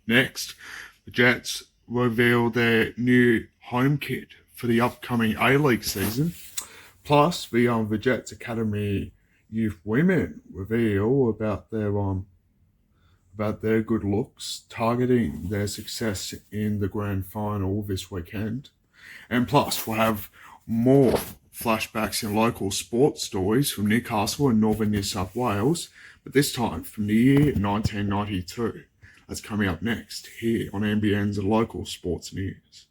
Next, the Jets reveal their new home kit for the upcoming A-League season. Plus, the Jets Academy youth women reveal about their good looks, targeting their success in the grand final this weekend. And plus, we'll have more flashbacks and local sports stories from Newcastle and northern New South Wales, but this time from the year 1992. That's coming up next here on NBN's Local Sports News.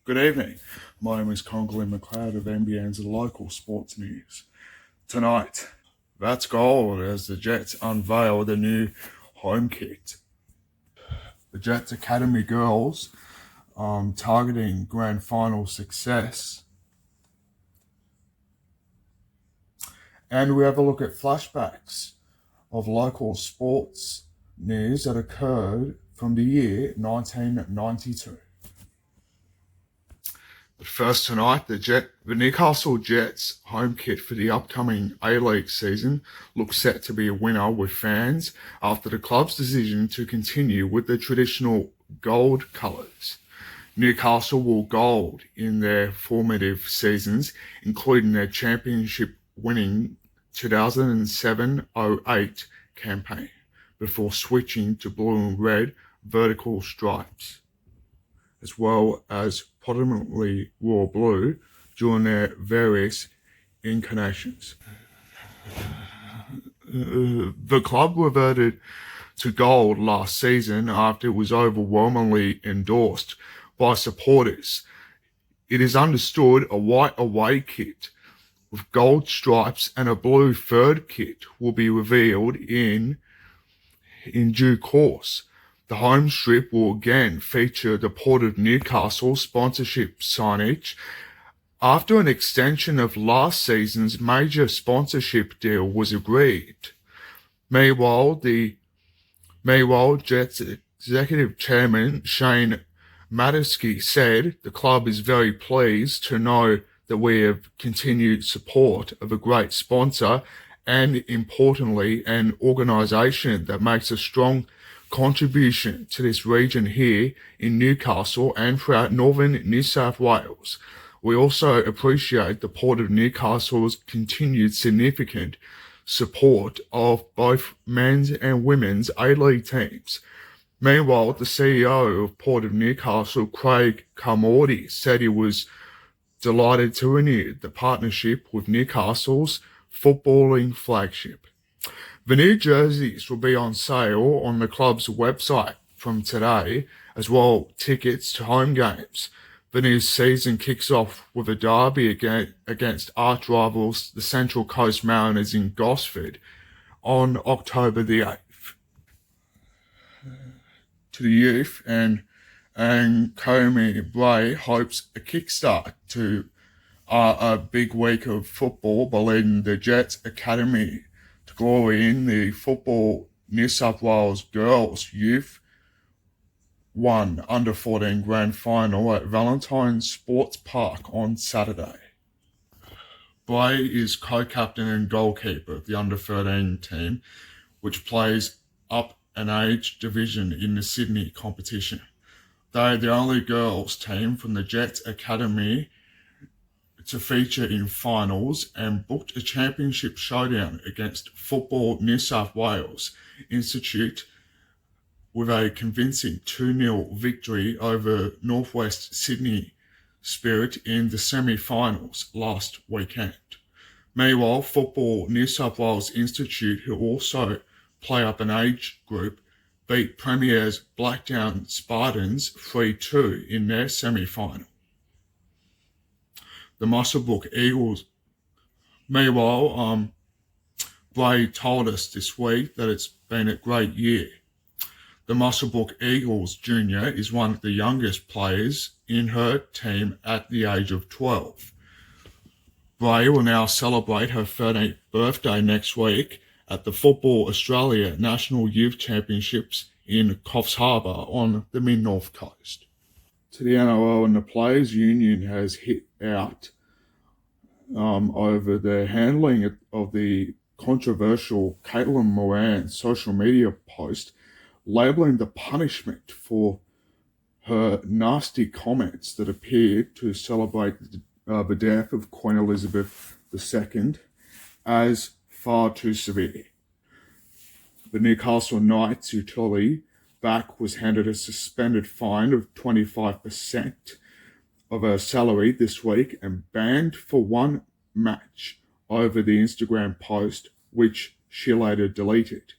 Good evening. My name is Congley McLeod of NBN's Local Sports News. Tonight, that's gold as the Jets unveil the new home kit. The Jets Academy girls targeting grand final success. And we have a look at flashbacks of local sports news that occurred from the year 1992. But first tonight, the Newcastle Jets home kit for the upcoming A-League season looks set to be a winner with fans after the club's decision to continue with the traditional gold colours. Newcastle will gold in their formative seasons, including their championship-winning 2007-08 campaign, before switching to blue and red vertical stripes, as well as predominantly raw blue during their various incarnations. The club reverted to gold last season after it was overwhelmingly endorsed by supporters. It is understood a white away kit with gold stripes and a blue third kit will be revealed in due course. The home strip will again feature the Port of Newcastle sponsorship signage after an extension of last season's major sponsorship deal was agreed. Meanwhile, Jets Executive Chairman Shane Madisky said the club is very pleased to know that we have continued support of a great sponsor and, importantly, an organisation that makes a strong contribution to this region here in Newcastle and throughout northern New South Wales. We also appreciate the Port of Newcastle's continued significant support of both men's and women's A-League teams. Meanwhile, the CEO of Port of Newcastle, Craig Carmody, said he was delighted to renew the partnership with Newcastle's footballing flagship. The new jerseys will be on sale on the club's website from today, as well tickets to home games. The new season kicks off with a derby against arch rivals, the Central Coast Mariners in Gosford, on October the 8th. To the youth, and Comey Bray hopes a kickstart to a big week of football by leading the Jets Academy to glory in the Football New South Wales Girls Youth 1 Under-14 Grand Final at Valentine Sports Park on Saturday. Bray is co-captain and goalkeeper of the Under-13 team, which plays up an age division in the Sydney competition. They are the only girls team from the Jets Academy to feature in finals and booked a championship showdown against Football New South Wales Institute with a convincing 2-0 victory over Northwest Sydney Spirit in the semi-finals last weekend. Meanwhile, Football New South Wales Institute, who also play up an age group, beat Premier's Blackdown Spartans 3-2 in their semi-final. The Muswellbrook Eagles. Meanwhile, Bray told us this week that it's been a great year. The Muswellbrook Eagles Junior is one of the youngest players in her team at the age of 12. Bray will now celebrate her 13th birthday next week at the Football Australia National Youth Championships in Coffs Harbour on the mid-north coast. To the NRL, and the Players Union has hit out over the handling of the controversial Caitlin Moran social media post, labelling the punishment for her nasty comments that appeared to celebrate the death of Queen Elizabeth II as far too severe. The Newcastle Knights utility back was handed a suspended fine of 25% of her salary this week and banned for one match over the Instagram post, which she later deleted.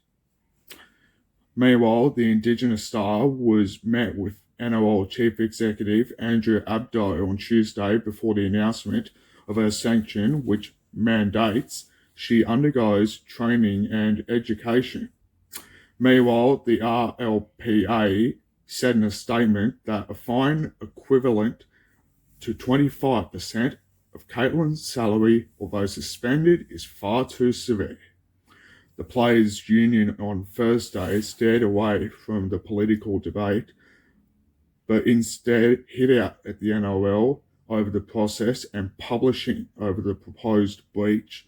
Meanwhile, the Indigenous star was met with NRL Chief Executive Andrew Abdo on Tuesday before the announcement of her sanction, which mandates she undergoes training and education. Meanwhile, the RLPA said in a statement that a fine equivalent to 25% of Caitlin's salary, although suspended, is far too severe. The Players Union on Thursday steered away from the political debate, but instead hit out at the NRL over the process and publishing over the proposed breach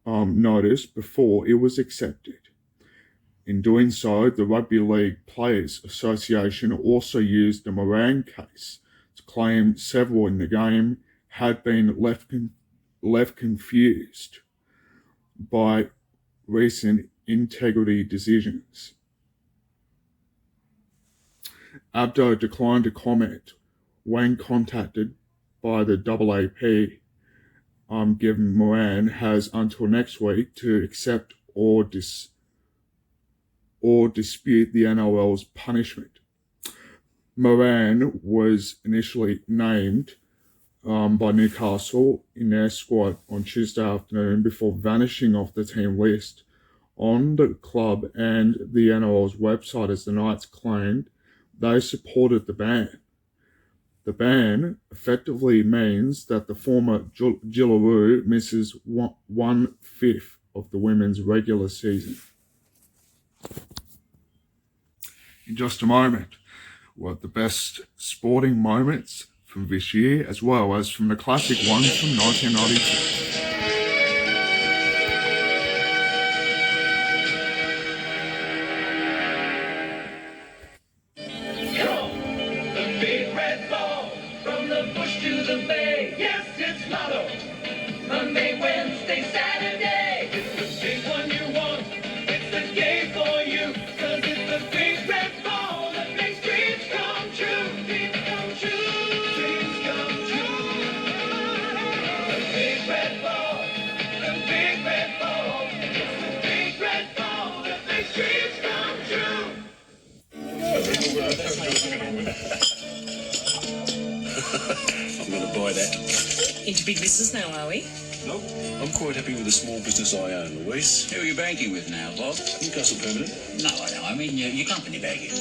notice before it was accepted. In doing so, the Rugby League Players Association also used the Moran case to claim several in the game had been left confused by recent integrity decisions. Abdo declined to comment when contacted by the AAP, given Moran has until next week to accept or dispute the NRL's punishment. Moran was initially named by Newcastle in their squad on Tuesday afternoon before vanishing off the team list on the club and the NRL's website as the Knights claimed they supported the ban. The ban effectively means that the former Jillaroo misses 1/5 of the women's regular season. In just a moment, we'll have the best sporting moments from this year, as well as from the classic ones from 1992. The big red ball, from the bush to the bay. Yes, it's Lotto. Monday, Wednesday, Saturday. It's the big one you want. It's the game for you. 'Cause it's the big red ball that makes dreams come true. Dreams come true. Dreams come true. The big red ball. The big red ball. It's the big red ball that makes dreams come true. I'm going to buy that. Into big business now, are we? No, I'm quite happy with the small business I own, Louise. Who are you banking with now, Bob? Newcastle Permanent. No, I know. I mean your company banking.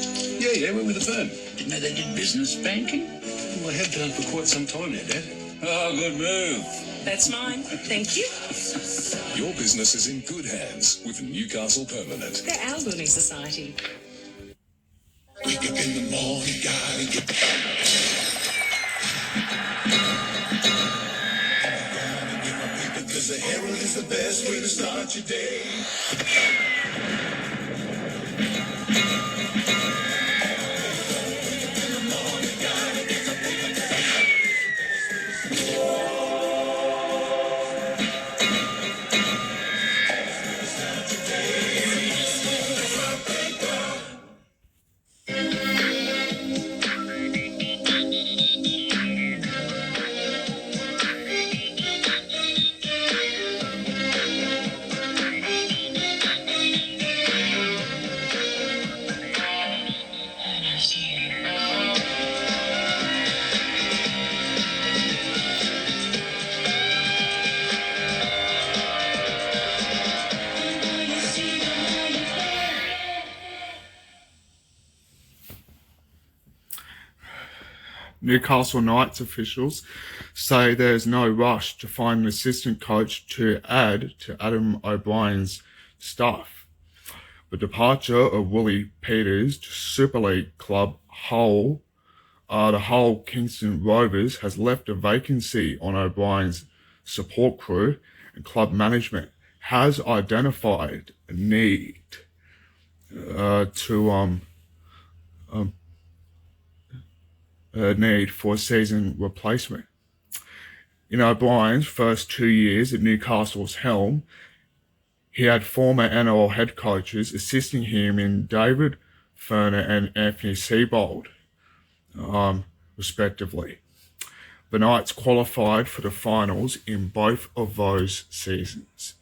Yeah, we're with the firm. Didn't know they did business banking. Well, I have done for quite some time now, Dad. Oh, good move. That's mine. Thank you. Your business is in good hands with Newcastle Permanent. They're our building society. Wake up in the morning, gotta get because the Herald is the best way to start your day. Newcastle Knights officials say there's no rush to find an assistant coach to add to Adam O'Brien's staff. The departure of Willie Peters to Super League club the Hull Kingston Rovers has left a vacancy on O'Brien's support crew, and club management has identified a need for a season replacement. In O'Brien's first 2 years at Newcastle's helm, he had former NRL head coaches assisting him in David Ferner and Anthony Seibold, respectively. The Knights qualified for the finals in both of those seasons.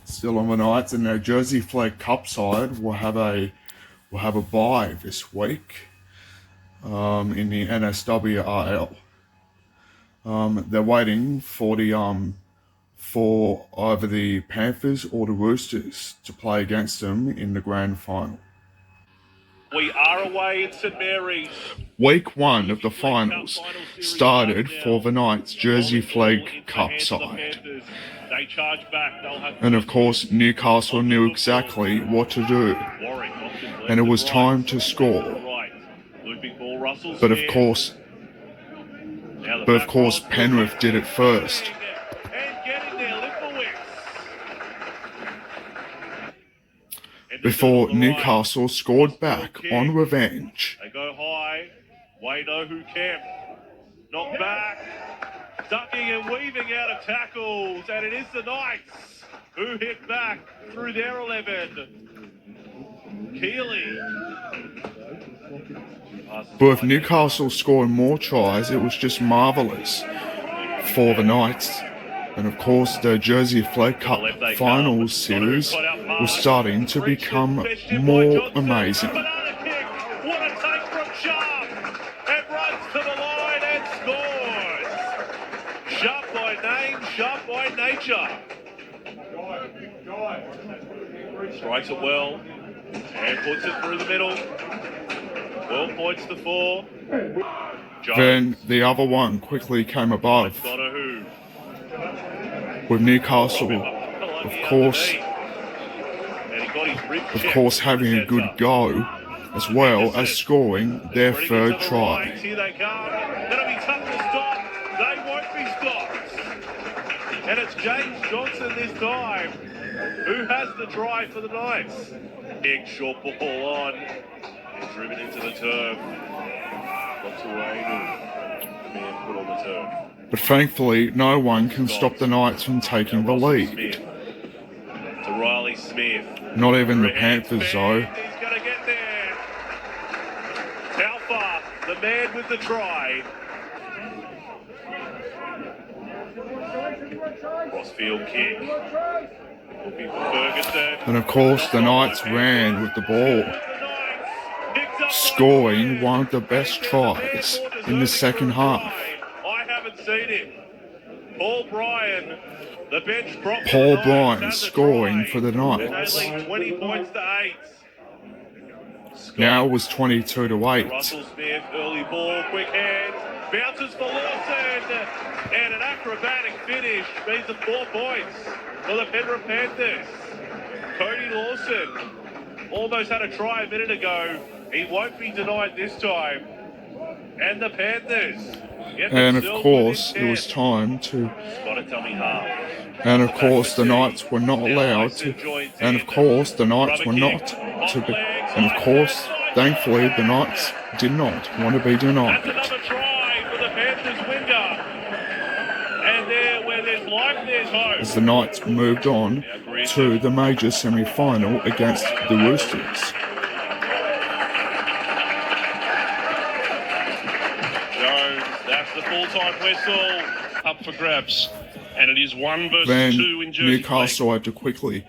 Still on the Knights, and their Jersey Flag Cup side will have a bye this week in the NSW. They're waiting for either the Panthers or the Roosters to play against them in the grand final. We are away in St Mary's. Week 1 of the finals started for the Knights Jersey Flag Cup side. They charge back. And of course, Newcastle knew exactly what to do. And it was time to score. But of course, Penrith did it first. Before Newcastle scored back on revenge. They go high. Wayno who Kemp. Knocked back. Ducking and weaving out of tackles. And it is the Knights who hit back through their 11. Keeley. But if Newcastle scored more tries, it was just marvellous for the Knights. And of course, the Jersey Flag Cup Finals series was starting to become more amazing. What a take from Sharp. And runs to the line and scores. Sharp by name, Sharp by nature. Strikes it well. And puts it through the middle. 12 points to 4. Then the other one quickly came above. With Newcastle, of course having a good go, as well as scoring their third try. Here they come. That'll be tough to stop. They won't be stopped. And it's James Johnson this time who has the try for the Knights. Big short ball on. And driven into the turf. Got to Ainu. The man put on the turf. But thankfully, no one can stop the Knights from taking the lead. To Riley Smith. Not even the Panthers, though. He's going to get there. Talfa, the man with the try. Crossfield kick. Looking for Ferguson. And of course, the Knights ran with the ball, scoring one of the best tries in the second half. Seen it. Paul Bryan, the bench prop. Paul Bryan scoring for the Knights. Only 20 points to 8. Now it was 22 to 8. Russell Smith, early ball, quick hands, bounces for Lawson, and an acrobatic finish means the 4 points for the Penrith Panthers. Cody Lawson almost had a try a minute ago. He won't be denied this time. And the Panthers. And of course, it was time to. And of course, the Knights were not allowed to. And of course, the Knights were not to be. And of course, thankfully, the Knights did not want to be denied. Another try for the Panthers winger. And there, where there's life, there's hope. As the Knights moved on to the major semi-final against the Roosters. The full-time whistle up for grabs, and it is 1 versus then 2 in Jersey. Newcastle had to quickly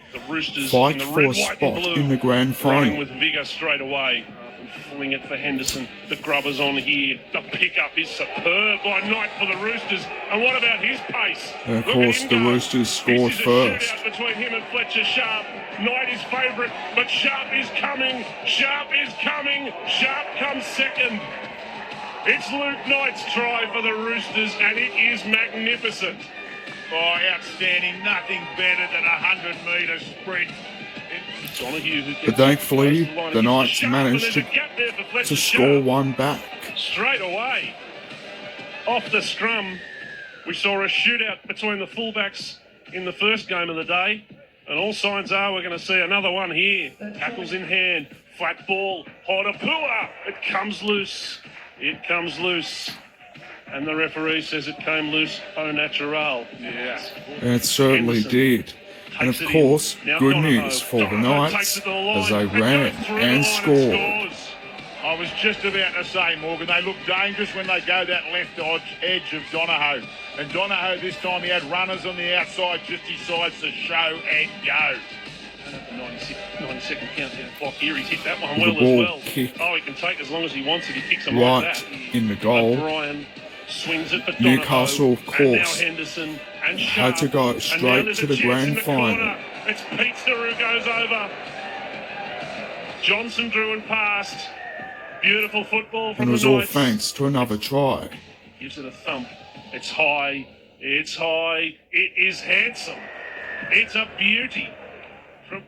fight for a spot in the grand final. With vigour straight away, fling it for Henderson. The grubber's on here. The pickup is superb by Knight for the Roosters. And what about his pace? And of course, the Roosters scored first. Between him and Fletcher Sharp. Knight is favourite, but Sharp is coming. Sharp is coming. Sharp comes second. It's Luke Knight's try for the Roosters, and it is magnificent. Oh, outstanding. Nothing better than a 100-metre sprint. Donahue, who But thankfully, the Knights Sharp, managed and there's a gap there for Fletcher to score Sharp. one back. Straight away. Off the scrum, we saw a shootout between the fullbacks in the first game of the day. And all signs are we're going to see another one here. Tackles in hand. Flat ball. Hodapua. It comes loose. It comes loose. And the referee says it came loose au natural. Yeah. It certainly Henderson did. And of takes it course, in. Now good Donohoe. news for the Donohoe takes Knights it to the line. as they It goes ran through the and line scored. scores. I was just about to say, Morgan, they look dangerous when they go that left edge of Donohoe. And Donohoe this time, he had runners on the outside, just decides to show and go. And at the 90-second countdown clock here, he's hit that one The well ball as well. kicked Oh, he can take as long as he wants it. He kicks them like right that. in the goal. O'Brien swings it for Donohoe. Newcastle, of And now course, Henderson and had to Sharp. go And now straight there's to a the chance grand in the final. corner. It's Peetster who goes over. Johnson drew and passed. Beautiful football from And it was the all Knights. thanks to another try. Gives it a thump. It's high. It's high. It is handsome. It's a beauty. From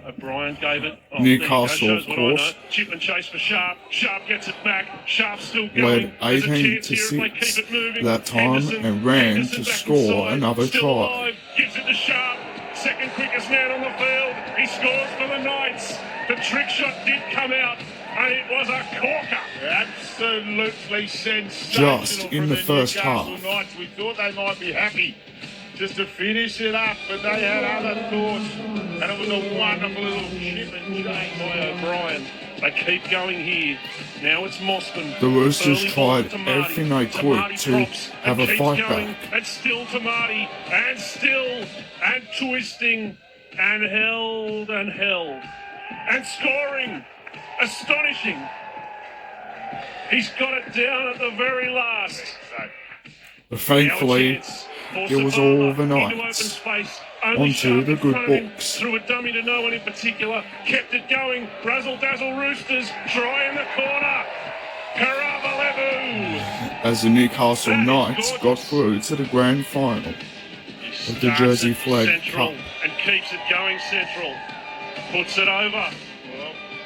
O'Brien gave it. Oh, Newcastle, there you go. Shows of what I know. course. Chip and chase for Sharp. Sharp gets it back. Sharp still going. Led There's a 18 chance to here if they 6 keep it moving. that time Henderson, and ran Henderson to back score inside. another Still try. alive. Gives it to Sharp. Second quickest man on the field. He scores for the Knights. The trick shot did come out, and it was a corker. Absolutely sensational. Just in from the first Newcastle half. Knights. We thought they might be happy just to finish it up, but they had other thoughts. And it was a wonderful little chip and change By O'Brien. They keep going here. Now it's Mossman. The Roosters Early ball tried to Marty. everything they could Marty to props have and a keeps fight going. back. And still to Marty. And still. And twisting. And held. And held. And scoring. Astonishing. He's got it down at the very last. But thankfully, Now a chance for it was Savama all the into open Knights space. Only onto Sharp the in good front of him, books. threw a dummy to no one in particular. Kept it going. Razzle dazzle Roosters. Try in the corner. Karavalevu. as the Newcastle That is Knights gorgeous. got through to the grand final. He Of the Jersey starts it Flag central Cup. and keeps it going central. Puts it over.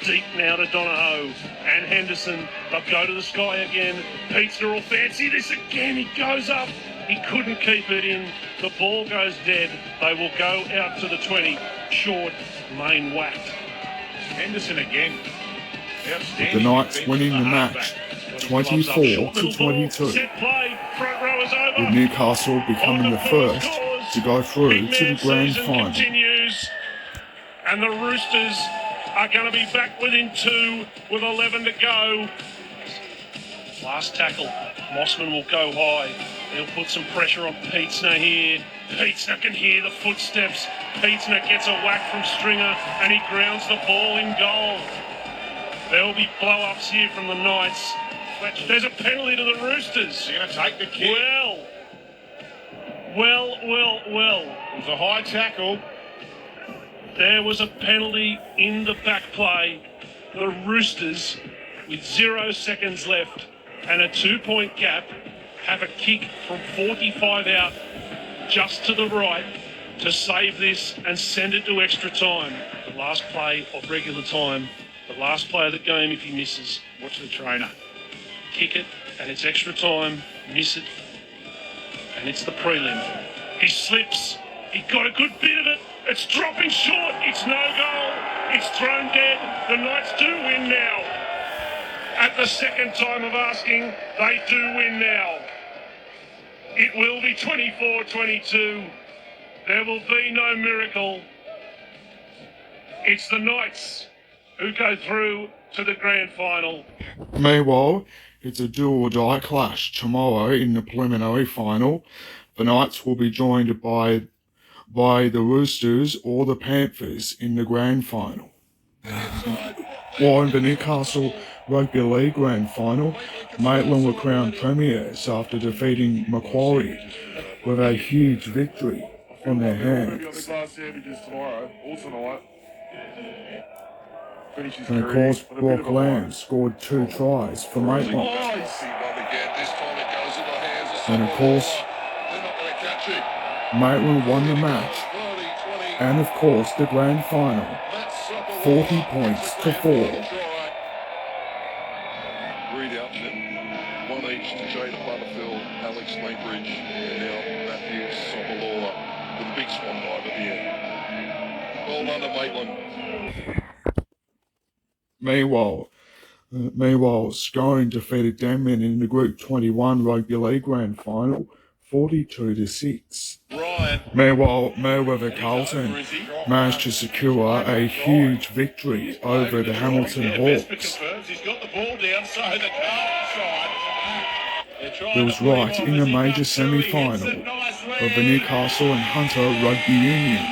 Deep now to Donohoe and Henderson. They'll go to the sky again. Peetster will fancy this again. He goes up. He couldn't keep it in. The ball goes dead. They will go out to the 20. Short, main whacked. Henderson again. Outstanding. The Knights defence winning from the match halfback. 24 Short to little ball. 22, Set play. Front row is over. with Newcastle becoming the first to go through Big to the man grand season final. continues, and the Roosters are going to be back within 2 with 11 to go. Last tackle, Mossman will go high. He'll put some pressure on Peetsner here. Peetsner can hear the footsteps. Peetsner gets a whack from Stringer, and he grounds the ball in goal. There will be blow-ups here from the Knights. There's a penalty to the Roosters. They're going to take the kick. Well. It was a high tackle. There was a penalty in the back play. The Roosters, with 0 seconds left and a 2-point gap, have a kick from 45 out just to the right to save this and send it to extra time. The last play of regular time. The last play of the game if he misses. Watch the trainer. Kick it and it's extra time. Miss it. And it's the prelim. He slips. He got a good bit of it. It's dropping short. It's no goal. It's thrown dead. The Knights do win now. At the second time of asking, they do win now. It will be 24-22. There will be no miracle. It's the Knights who go through to the grand final. Meanwhile, it's a do-or-die clash tomorrow in the preliminary final. The Knights will be joined by the Roosters or the Panthers in the grand final. While in the Newcastle Rugby League grand final, Maitland were crowned premiers after defeating Macquarie with a huge victory on their hands. Glass sandwiches tomorrow or tonight. And of course, Brock Lamb scored 2 tries for Maitland. And of course, Maitland won the match. And of course, the grand final. 40 points to 4. Reed out there. 1 each to Jada Butterfield, Alex Lakeridge, and now Matthew Sopalola with a big swan dive at the end. Well done to Maitland. Meanwhile, Scone defeated Denman in the Group 21 Rugby League Grand Final, 42-6. Meanwhile, Mayweather Carlton managed to secure a huge victory over the Hamilton Hawks. It was right in the major semi-final of the Newcastle and Hunter Rugby Union.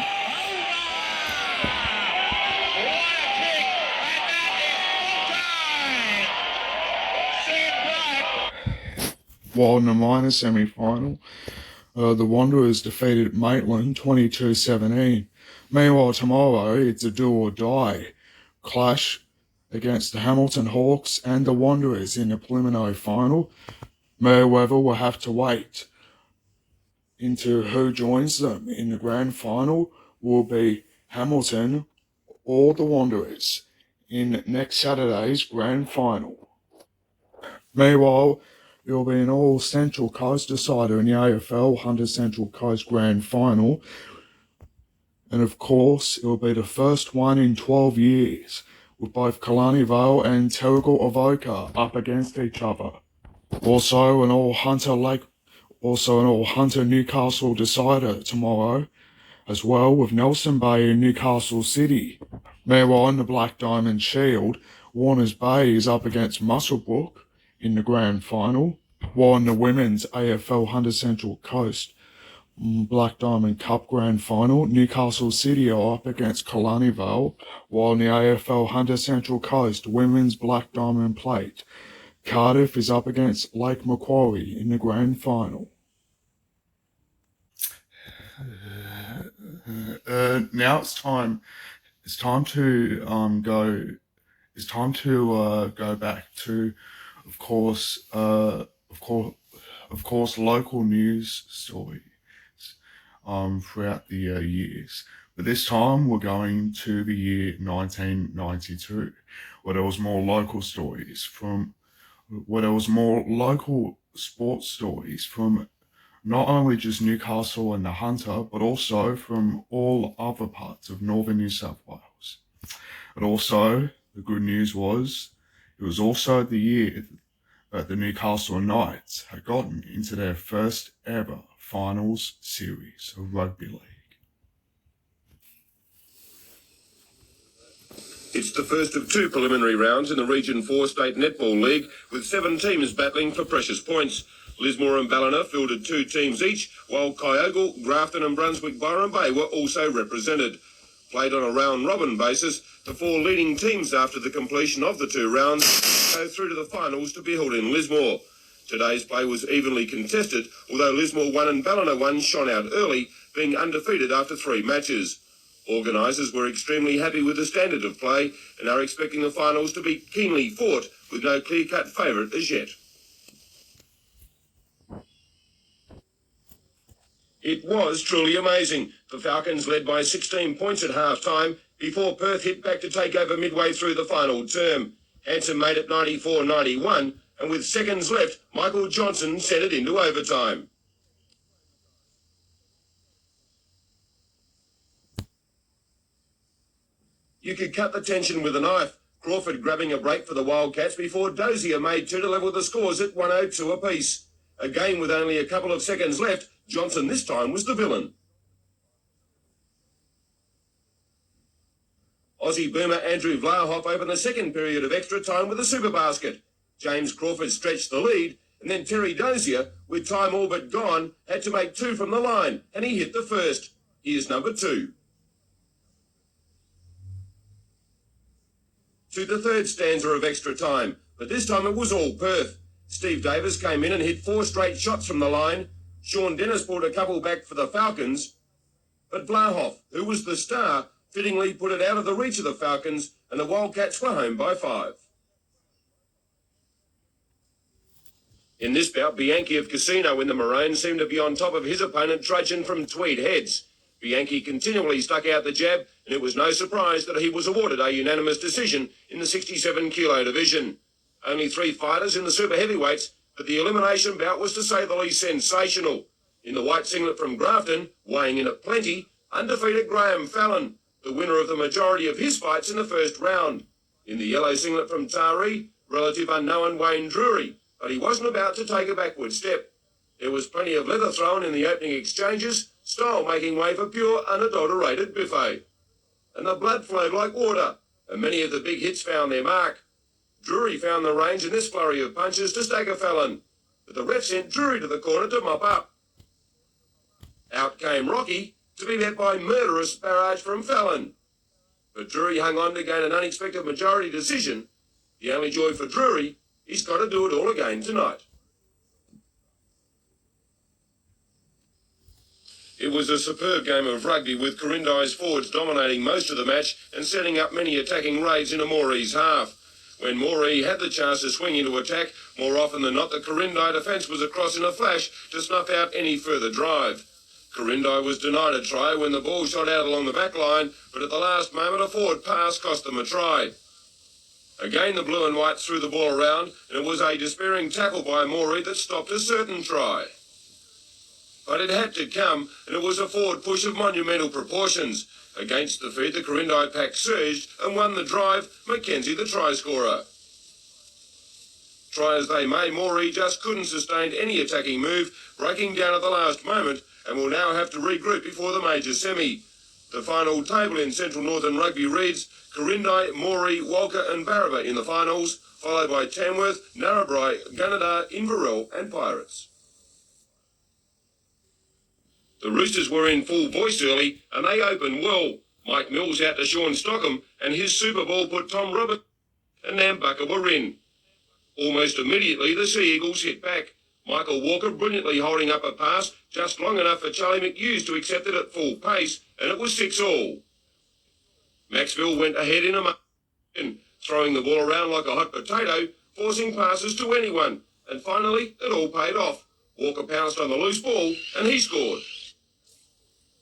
While in the minor semi-final, the Wanderers defeated Maitland 22-17. Meanwhile, tomorrow it's a do-or-die clash against the Hamilton Hawks and the Wanderers in the preliminary final. Mayweather will have to wait into who joins them in the grand final. Will be Hamilton or the Wanderers in next Saturday's grand final. Meanwhile, it will be an all Central Coast decider in the AFL Hunter Central Coast Grand Final. And of course, it will be the first one in 12 years, with both Kalani Vale and Terrigal Avoca up against each other. Also an all Hunter Newcastle decider tomorrow, as well with Nelson Bay and Newcastle City. Meanwhile, in the Black Diamond Shield, Warners Bay is up against Muswellbrook in the grand final, while in the women's AFL Hunter Central Coast Black Diamond Cup grand final, Newcastle City are up against Kalani Vale, while in the AFL Hunter Central Coast women's Black Diamond Plate, Cardiff is up against Lake Macquarie in the grand final. Now it's time to go back to, of course, local news stories throughout the years. But this time we're going to the year 1992, where there was more local sports stories from not only just Newcastle and the Hunter, but also from all other parts of northern New South Wales. And also, the good news was, it was also the year that the Newcastle Knights had gotten into their first ever finals series of rugby league. It's the first of 2 preliminary rounds in the Region 4 State Netball League, with 7 teams battling for precious points. Lismore and Ballina fielded 2 teams each, while Kyogle, Grafton and Brunswick-Byron Bay were also represented. Played on a round-robin basis, the 4 leading teams after the completion of the 2 rounds go through to the finals to be held in Lismore. Today's play was evenly contested, although Lismore won and Ballina won shone out early, being undefeated after 3 matches. Organisers were extremely happy with the standard of play and are expecting the finals to be keenly fought, with no clear-cut favourite as yet. It was truly amazing. The Falcons led by 16 points at half-time before Perth hit back to take over midway through the final term. Hanson made it 94-91, and with seconds left, Michael Johnson sent it into overtime. You could cut the tension with a knife. Crawford grabbing a break for the Wildcats before Dozier made 2 to level the scores at 102 apiece. Again, with only a couple of seconds left, Johnson this time was the villain. Aussie boomer Andrew Vlahoff opened the second period of extra time with a super basket. James Crawford stretched the lead, and then Terry Dozier, with time all but gone, had to make 2 from the line, and he hit the first. Here's number 2. To the third stanza of extra time, but this time it was all Perth. Steve Davis came in and hit 4 straight shots from the line. Sean Dennis brought a couple back for the Falcons. But Vlahoff, who was the star, fittingly put it out of the reach of the Falcons, and the Wildcats were home by 5. In this bout, Bianchi of Casino in the Maroon seemed to be on top of his opponent Trajan from Tweed Heads. Bianchi continually stuck out the jab, and it was no surprise that he was awarded a unanimous decision in the 67-kilo division. Only 3 fighters in the super heavyweights, but the elimination bout was to say the least sensational. In the white singlet from Grafton, weighing in at plenty, undefeated Graham Fallon, the winner of the majority of his fights in the first round. In the yellow singlet from Taree, relative unknown Wayne Drury, but he wasn't about to take a backward step. There was plenty of leather thrown in the opening exchanges, style making way for pure, unadulterated buffet. And the blood flowed like water, and many of the big hits found their mark. Drury found the range in this flurry of punches to stagger Fallon, but the ref sent Drury to the corner to mop up. Out came Rocky, to be met by murderous barrage from Fallon. But Drury hung on to gain an unexpected majority decision. The only joy for Drury, he's got to do it all again tonight. It was a superb game of rugby with Corindi's forwards dominating most of the match and setting up many attacking raids into Morey's half. When Morey had the chance to swing into attack, more often than not the Corindi defence was across in a flash to snuff out any further drive. Corindi was denied a try when the ball shot out along the back line, but at the last moment a forward pass cost them a try. Again the blue and white threw the ball around, and it was a despairing tackle by Morey that stopped a certain try. But it had to come, and it was a forward push of monumental proportions. Against the feed, the Corindi pack surged and won the drive, Mackenzie the try scorer. Try as they may, Morey just couldn't sustain any attacking move, breaking down at the last moment, and will now have to regroup before the major semi. The final table in Central Northern Rugby reads Corindi, Morey, Walker and Barraba in the finals, followed by Tamworth, Narrabri, Gunnedah, Inverell and Pirates. The Roosters were in full voice early, and they opened well. Mike Mills out to Sean Stockham, and his Super Ball put Tom Roberts and Nambucca were in. Almost immediately, the Sea Eagles hit back. Michael Walker brilliantly holding up a pass, just long enough for Charlie McHughes to accept it at full pace, and it was 6-all. Maxville went ahead in a moment, throwing the ball around like a hot potato, forcing passes to anyone, and finally, it all paid off. Walker pounced on the loose ball, and he scored.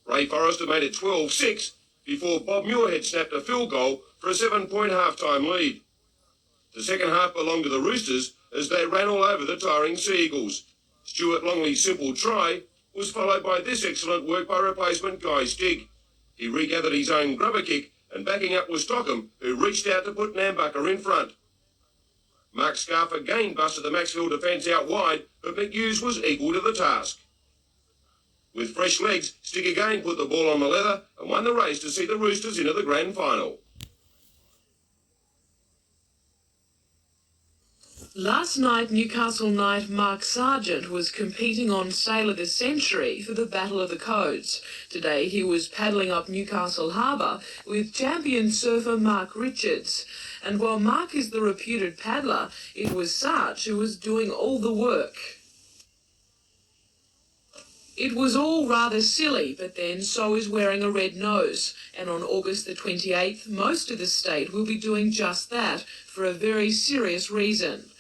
Ray Forrester made it 12-6 before Bob Muirhead snapped a field goal for a 7-point half-time lead. The second half belonged to the Roosters as they ran all over the tiring Sea Eagles. Stuart Longley's simple try was followed by this excellent work by replacement Guy Stig. He regathered his own grubber kick, and backing up was Stockham, who reached out to put Nambucca in front. Mark Scarf again busted the Maxfield defence out wide, but McHughes was equal to the task. With fresh legs, Stig again put the ball on the leather and won the race to see the Roosters into the grand final. Last night, Newcastle knight Mark Sargent was competing on Sail of the Century for the Battle of the Codes. Today, he was paddling up Newcastle Harbour with champion surfer Mark Richards. And while Mark is the reputed paddler, it was Sarge who was doing all the work. It was all rather silly, but then so is wearing a red nose. And on August the 28th, most of the state will be doing just that for a very serious reason.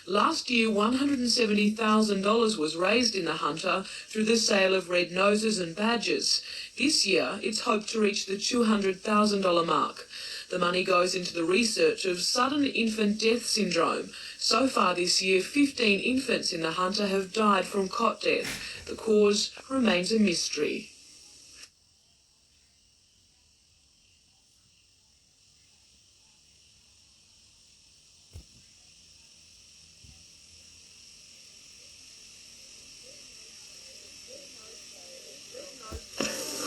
Last year, $170,000 was raised in the Hunter through the sale of red noses and badges. This year, it's hoped to reach the $200,000 mark. The money goes into the research of sudden infant death syndrome. So far this year, 15 infants in the Hunter have died from cot death. The cause remains a mystery.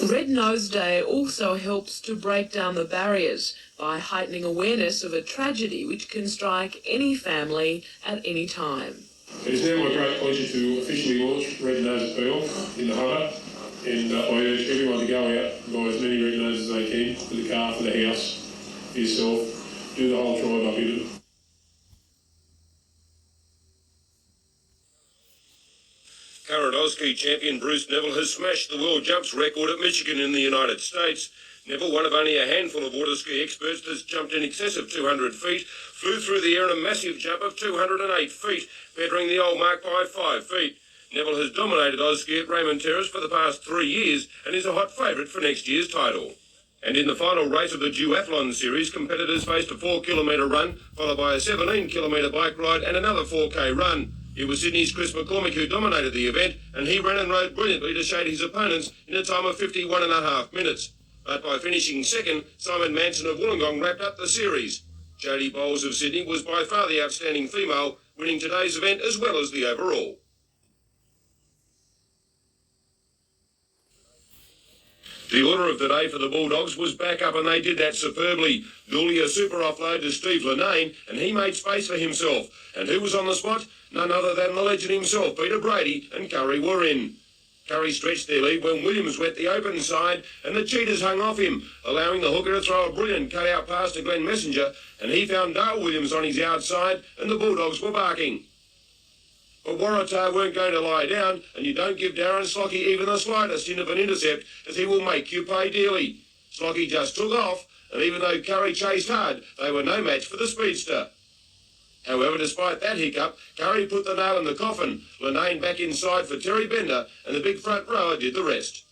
Red Nose Day also helps to break down the barriers by heightening awareness of a tragedy which can strike any family at any time. It is now my great pleasure to officially launch Red Nose Appeal in the Hunter, and I urge everyone to go out and buy as many red noses as they can for the car, for the house, for yourself. Do the whole tribe up in it. Current Auski champion Bruce Neville has smashed the world jumps record at Michigan in the United States. Neville, one of only a handful of water ski experts that's jumped in excess of 200 feet, flew through the air in a massive jump of 208 feet, bettering the old mark by 5 feet. Neville has dominated Auski at Raymond Terrace for the past 3 years and is a hot favourite for next year's title. And in the final race of the duathlon series, competitors faced a 4-kilometre run, followed by a 17-kilometre bike ride and another 4K run. It was Sydney's Chris McCormick who dominated the event, and he ran and rode brilliantly to shade his opponents in a time of 51.5 minutes. But by finishing second, Simon Manson of Wollongong wrapped up the series. Jodie Bowles of Sydney was by far the outstanding female, winning today's event as well as the overall. The order of the day for the Bulldogs was back up, and they did that superbly. Dooley a super offload to Steve Linnane, and he made space for himself. And who was on the spot? None other than the legend himself, Peter Brady, and Curry were in. Curry stretched their lead when Williams went the open side, and the Cheetahs hung off him, allowing the hooker to throw a brilliant cut-out pass to Glenn Messenger, and he found Dale Williams on his outside, and the Bulldogs were barking. But Waratah weren't going to lie down, and you don't give Darren Slocky even the slightest hint of an intercept, as he will make you pay dearly. Slocky just took off, and even though Curry chased hard, they were no match for the speedster. However, despite that hiccup, Curry put the nail in the coffin, Linnane back inside for Terry Bender, and the big front rower did the rest.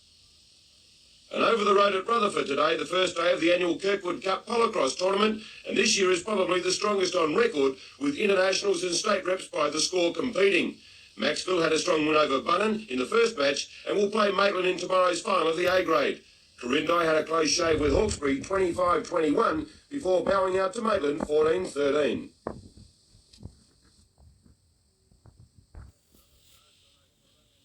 And over the road at Rutherford today, the first day of the annual Kirkwood Cup Polocross tournament, and this year is probably the strongest on record, with internationals and state reps by the score competing. Maxville had a strong win over Bunnan in the first match, and will play Maitland in tomorrow's final of the A grade. Corindai had a close shave with Hawkesbury 25-21, before bowing out to Maitland 14-13.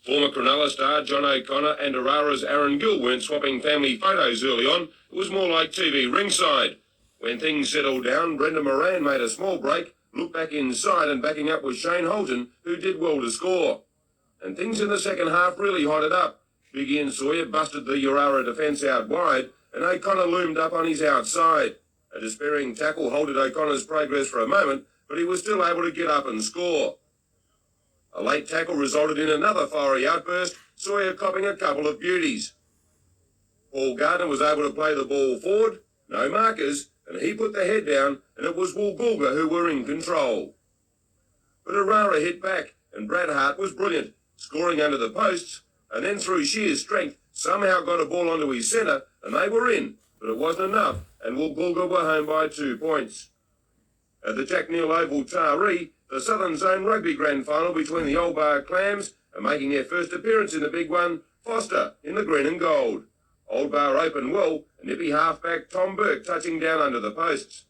Former Cronulla star John O'Connor and Arara's Aaron Gill weren't swapping family photos early on. It was more like TV ringside. When things settled down, Brenda Moran made a small break, looked back inside, and backing up was Shane Holton, who did well to score. And things in the second half really hotted up. Big Ian Sawyer busted the Urara defence out wide, and O'Connor loomed up on his outside. A despairing tackle halted O'Connor's progress for a moment, but he was still able to get up and score. A late tackle resulted in another fiery outburst, Sawyer copping a couple of beauties. Paul Gardner was able to play the ball forward, no markers, and he put the head down, and it was Woolgoolga who were in control. But Arara hit back, and Brad Hart was brilliant, scoring under the posts, and then through sheer strength somehow got a ball onto his centre, and they were in, but it wasn't enough, and Woolgoolga were home by 2 points. At the Jack Neal Oval Taree, the Southern Zone Rugby Grand Final between the Old Bar Clams, and making their first appearance in the big one, Foster in the green and gold. Old Bar opened well, and nippy halfback Tom Burke touching down under the posts.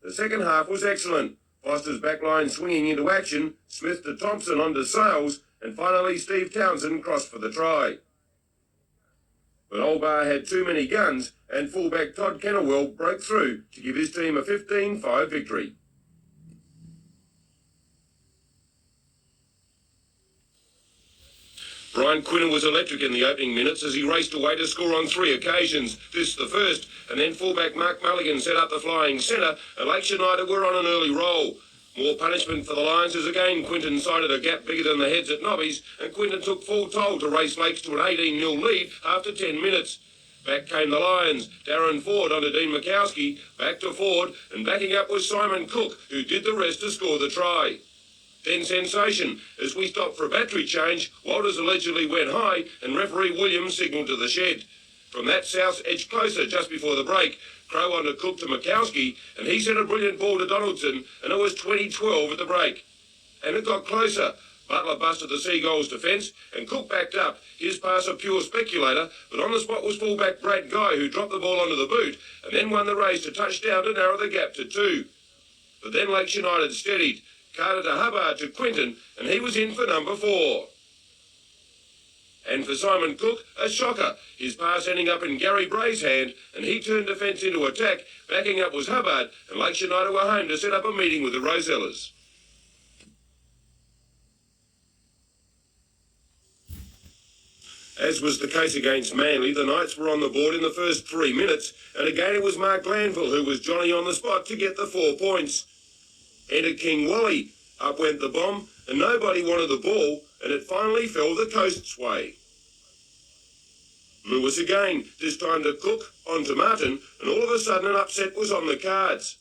The second half was excellent. Foster's backline swinging into action, Smith to Thompson onto Sales, and finally Steve Townsend crossed for the try. But Old Bar had too many guns, and fullback Todd Kennelwell broke through to give his team a 15-5 victory. Brian Quinnan was electric in the opening minutes as he raced away to score on 3 occasions, this the first, and then fullback Mark Mulligan set up the flying centre, and Lake United were on an early roll. More punishment for the Lions as again Quinton cited a gap bigger than the heads at Nobbies, and Quinton took full toll to race Lakes to an 18-0 lead after 10 minutes. Back came the Lions, Darren Ford onto Dean Mikowski, back to Ford, and backing up was Simon Cook, who did the rest to score the try. Then sensation, as we stopped for a battery change, Walters allegedly went high, and referee Williams signalled to the shed. From that south edge closer just before the break, Crow onto Cook to Mikowski, and he sent a brilliant ball to Donaldson, and it was 20-12 at the break. And it got closer. Butler busted the Seagulls' defence, and Cook backed up, his pass a pure speculator, but on the spot was fullback Brad Guy, who dropped the ball onto the boot, and then won the race to touchdown to narrow the gap to 2. But then Lakes United steadied, Carter to Hubbard to Quinton, and he was in for number 4. And for Simon Cook, a shocker, his pass ending up in Gary Bray's hand, and he turned defence into attack. Backing up was Hubbard, and Lakes United were home to set up a meeting with the Rosellas. As was the case against Manly, the Knights were on the board in the first 3 minutes, and again it was Mark Glanville who was Johnny on the spot to get the 4 points. Entered King Wally, up went the bomb, and nobody wanted the ball, and it finally fell the coast's way. Lewis again, this time to Cook, on to Martin, and all of a sudden an upset was on the cards.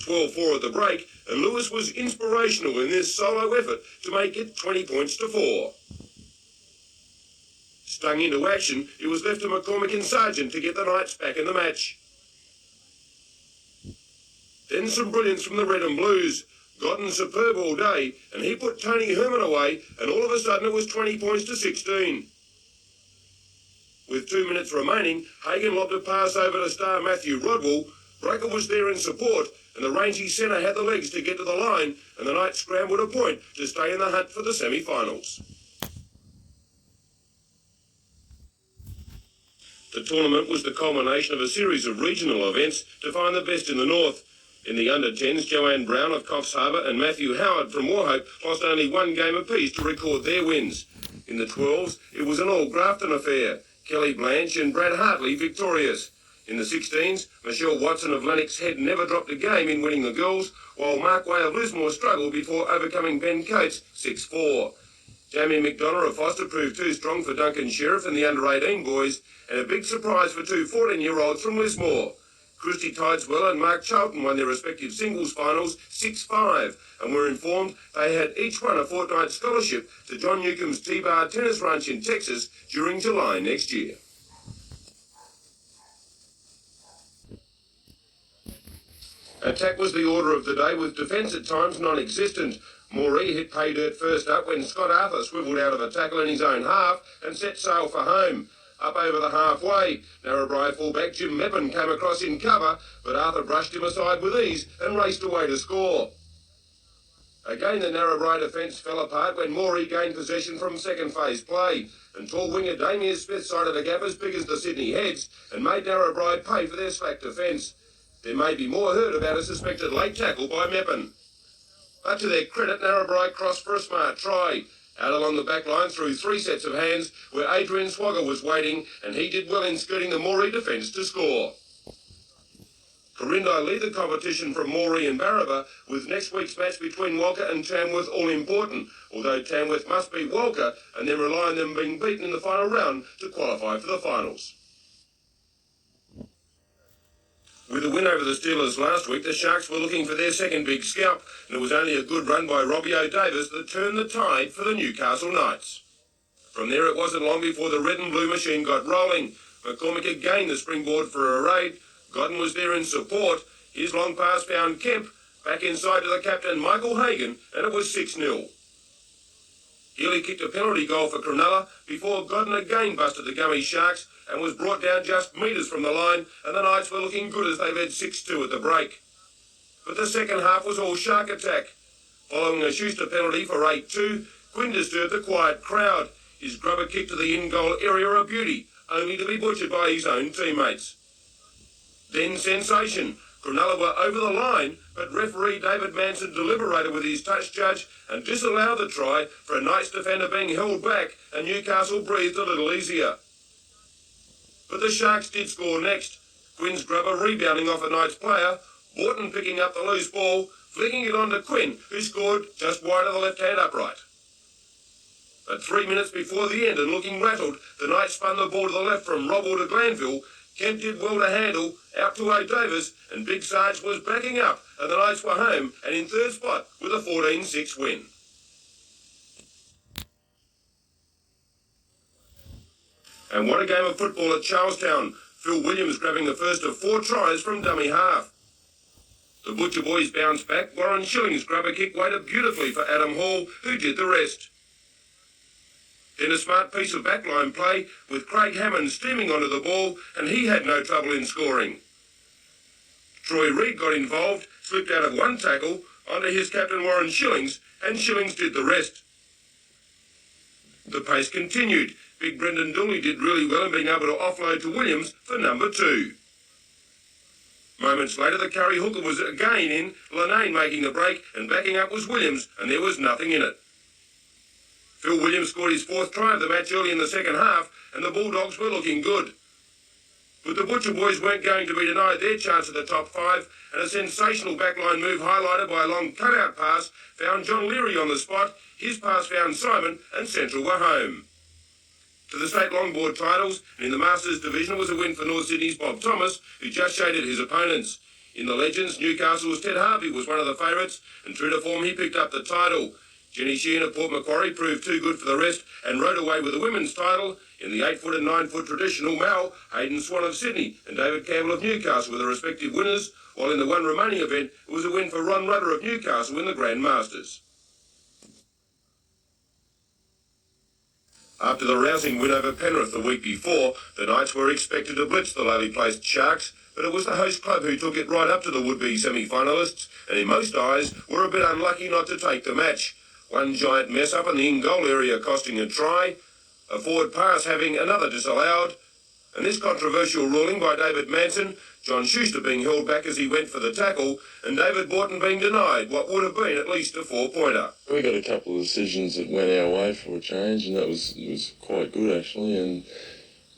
12-4 at the break, and Lewis was inspirational in this solo effort to make it 20 points to 4. Stung into action, it was left to McCormick and Sargent to get the Knights back in the match. Then some brilliance from the Red and Blues. Godden superb all day, and he put Tony Herman away, and all of a sudden it was 20 points to 16. With 2 minutes remaining, Hagan lobbed a pass over to star Matthew Rodwell. Breaker was there in support, and the rangy centre had the legs to get to the line, and the Knights scrambled a point to stay in the hunt for the semi-finals. The tournament was the culmination of a series of regional events to find the best in the north. In the under-10s, Joanne Brown of Coffs Harbour and Matthew Howard from Warhope lost only one game apiece to record their wins. In the 12s, it was an all-Grafton affair. Kelly Blanche and Brad Hartley victorious. In the 16s, Michelle Watson of Lennox Head never dropped a game in winning the girls, while Mark Way of Lismore struggled before overcoming Ben Coates 6-4. Jamie McDonough of Foster proved too strong for Duncan Sheriff and the under-18 boys, and a big surprise for two 14-year-olds from Lismore. Christy Tideswell and Mark Charlton won their respective singles finals 6-5, and were informed they had each won a fortnight scholarship to John Newcomb's T-Bar Tennis Ranch in Texas during July next year. Attack was the order of the day, with defence at times non-existent. Moree hit pay dirt first up when Scott Arthur swivelled out of a tackle in his own half and set sail for home. Up over the halfway, Narrabri fullback Jim Meppen came across in cover, but Arthur brushed him aside with ease and raced away to score. Again, the Narrabri defence fell apart when Moree gained possession from second phase play, and tall winger Damien Smith sighted a gap as big as the Sydney Heads and made Narrabri pay for their slack defence. There may be more heard about a suspected late tackle by Meppen. But to their credit, Narrabri crossed for a smart try. Out along the back line through three sets of hands where Adrian Swagger was waiting, and he did well in skirting the Moree defence to score. Corindi lead the competition from Moree and Barraba, with next week's match between Walker and Tamworth all important, although Tamworth must beat Walker and then rely on them being beaten in the final round to qualify for the finals. With a win over the Steelers last week, the Sharks were looking for their second big scalp, and it was only a good run by Robbie O'Davis that turned the tide for the Newcastle Knights. From there, it wasn't long before the red and blue machine got rolling. McCormick again the springboard for a raid. Godden was there in support. His long pass found Kemp, back inside to the captain Michael Hagan, and it was 6-0. Healy kicked a penalty goal for Cronulla before Godden again busted the Gummy Sharks and was brought down just metres from the line, and the Knights were looking good as they led 6-2 at the break. But the second half was all Shark attack. Following a Schuster penalty for 8-2, Quinn disturbed the quiet crowd. His grubber kick to the in-goal area a beauty, only to be butchered by his own teammates. Then sensation. Cronulla were over the line, but referee David Manson deliberated with his touch judge and disallowed the try for a Knights defender being held back, and Newcastle breathed a little easier. But the Sharks did score next. Quinn's grubber rebounding off a Knights player, Borton picking up the loose ball, flicking it on to Quinn, who scored just wide of the left-hand upright. At 3 minutes before the end and looking rattled, the Knights spun the ball to the left from Robble to Glanville. Kemp did well to handle, out to O'Davis, and Big Sarge was backing up, and the Knights were home and in third spot with a 14-6 win. And what a game of football at Charlestown. Phil Williams grabbing the first of 4 tries from dummy half. The Butcher Boys bounced back. Warren Schilling's grubber kick waited beautifully for Adam Hall, who did the rest. Then a smart piece of backline play with Craig Hammond steaming onto the ball, and he had no trouble in scoring. Troy Reid got involved, slipped out of one tackle onto his captain Warren Schillings, and Schillings did the rest. The pace continued. Big Brendan Dooley did really well in being able to offload to Williams for number 2. Moments later, the curry hooker was again in, Lanane making the break, and backing up was Williams, and there was nothing in it. Phil Williams scored his 4th try of the match early in the second half, and the Bulldogs were looking good. But the Butcher Boys weren't going to be denied their chance at the top 5, and a sensational backline move highlighted by a long cutout pass found John Leary on the spot. His pass found Simon, and Central were home. to the state longboard titles, and in the Masters division was a win for North Sydney's Bob Thomas, who just shaded his opponents. In the Legends, Newcastle's Ted Harvey was one of the favourites, and true to form, he picked up the title. Jenny Sheehan of Port Macquarie proved too good for the rest and rode away with the women's title. In the 8-foot and 9-foot traditional Mal, Hayden Swan of Sydney and David Campbell of Newcastle were the respective winners, while in the one remaining event, it was a win for Ron Rudder of Newcastle in the Grand Masters. After the rousing win over Penrith the week before, the Knights were expected to blitz the lowly placed Sharks, but it was the host club who took it right up to the would-be semi-finalists, and in most eyes were a bit unlucky not to take the match. One giant mess-up in the in-goal area costing a try, a forward pass having another disallowed, and this controversial ruling by David Manson, John Schuster being held back as he went for the tackle, and David Borton being denied what would have been at least a 4-pointer. We got a couple of decisions that went our way for a change, and it was quite good actually, and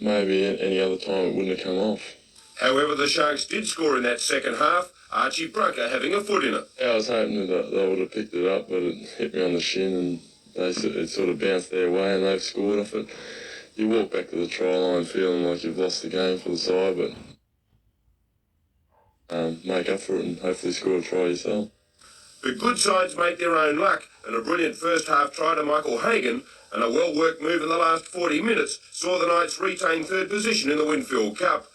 maybe any other time it wouldn't have come off. However, the Sharks did score in that second half, Archie Brunker having a foot in it. I was hoping that they would have picked it up, but it hit me on the shin, and it sort of bounced their way, and they've scored off it. You walk back to the try line feeling like you've lost the game for the side, but make up for it and hopefully score a try yourself. But good sides make their own luck, and a brilliant first half try to Michael Hagan and a well-worked move in the last 40 minutes saw the Knights retain third position in the Winfield Cup.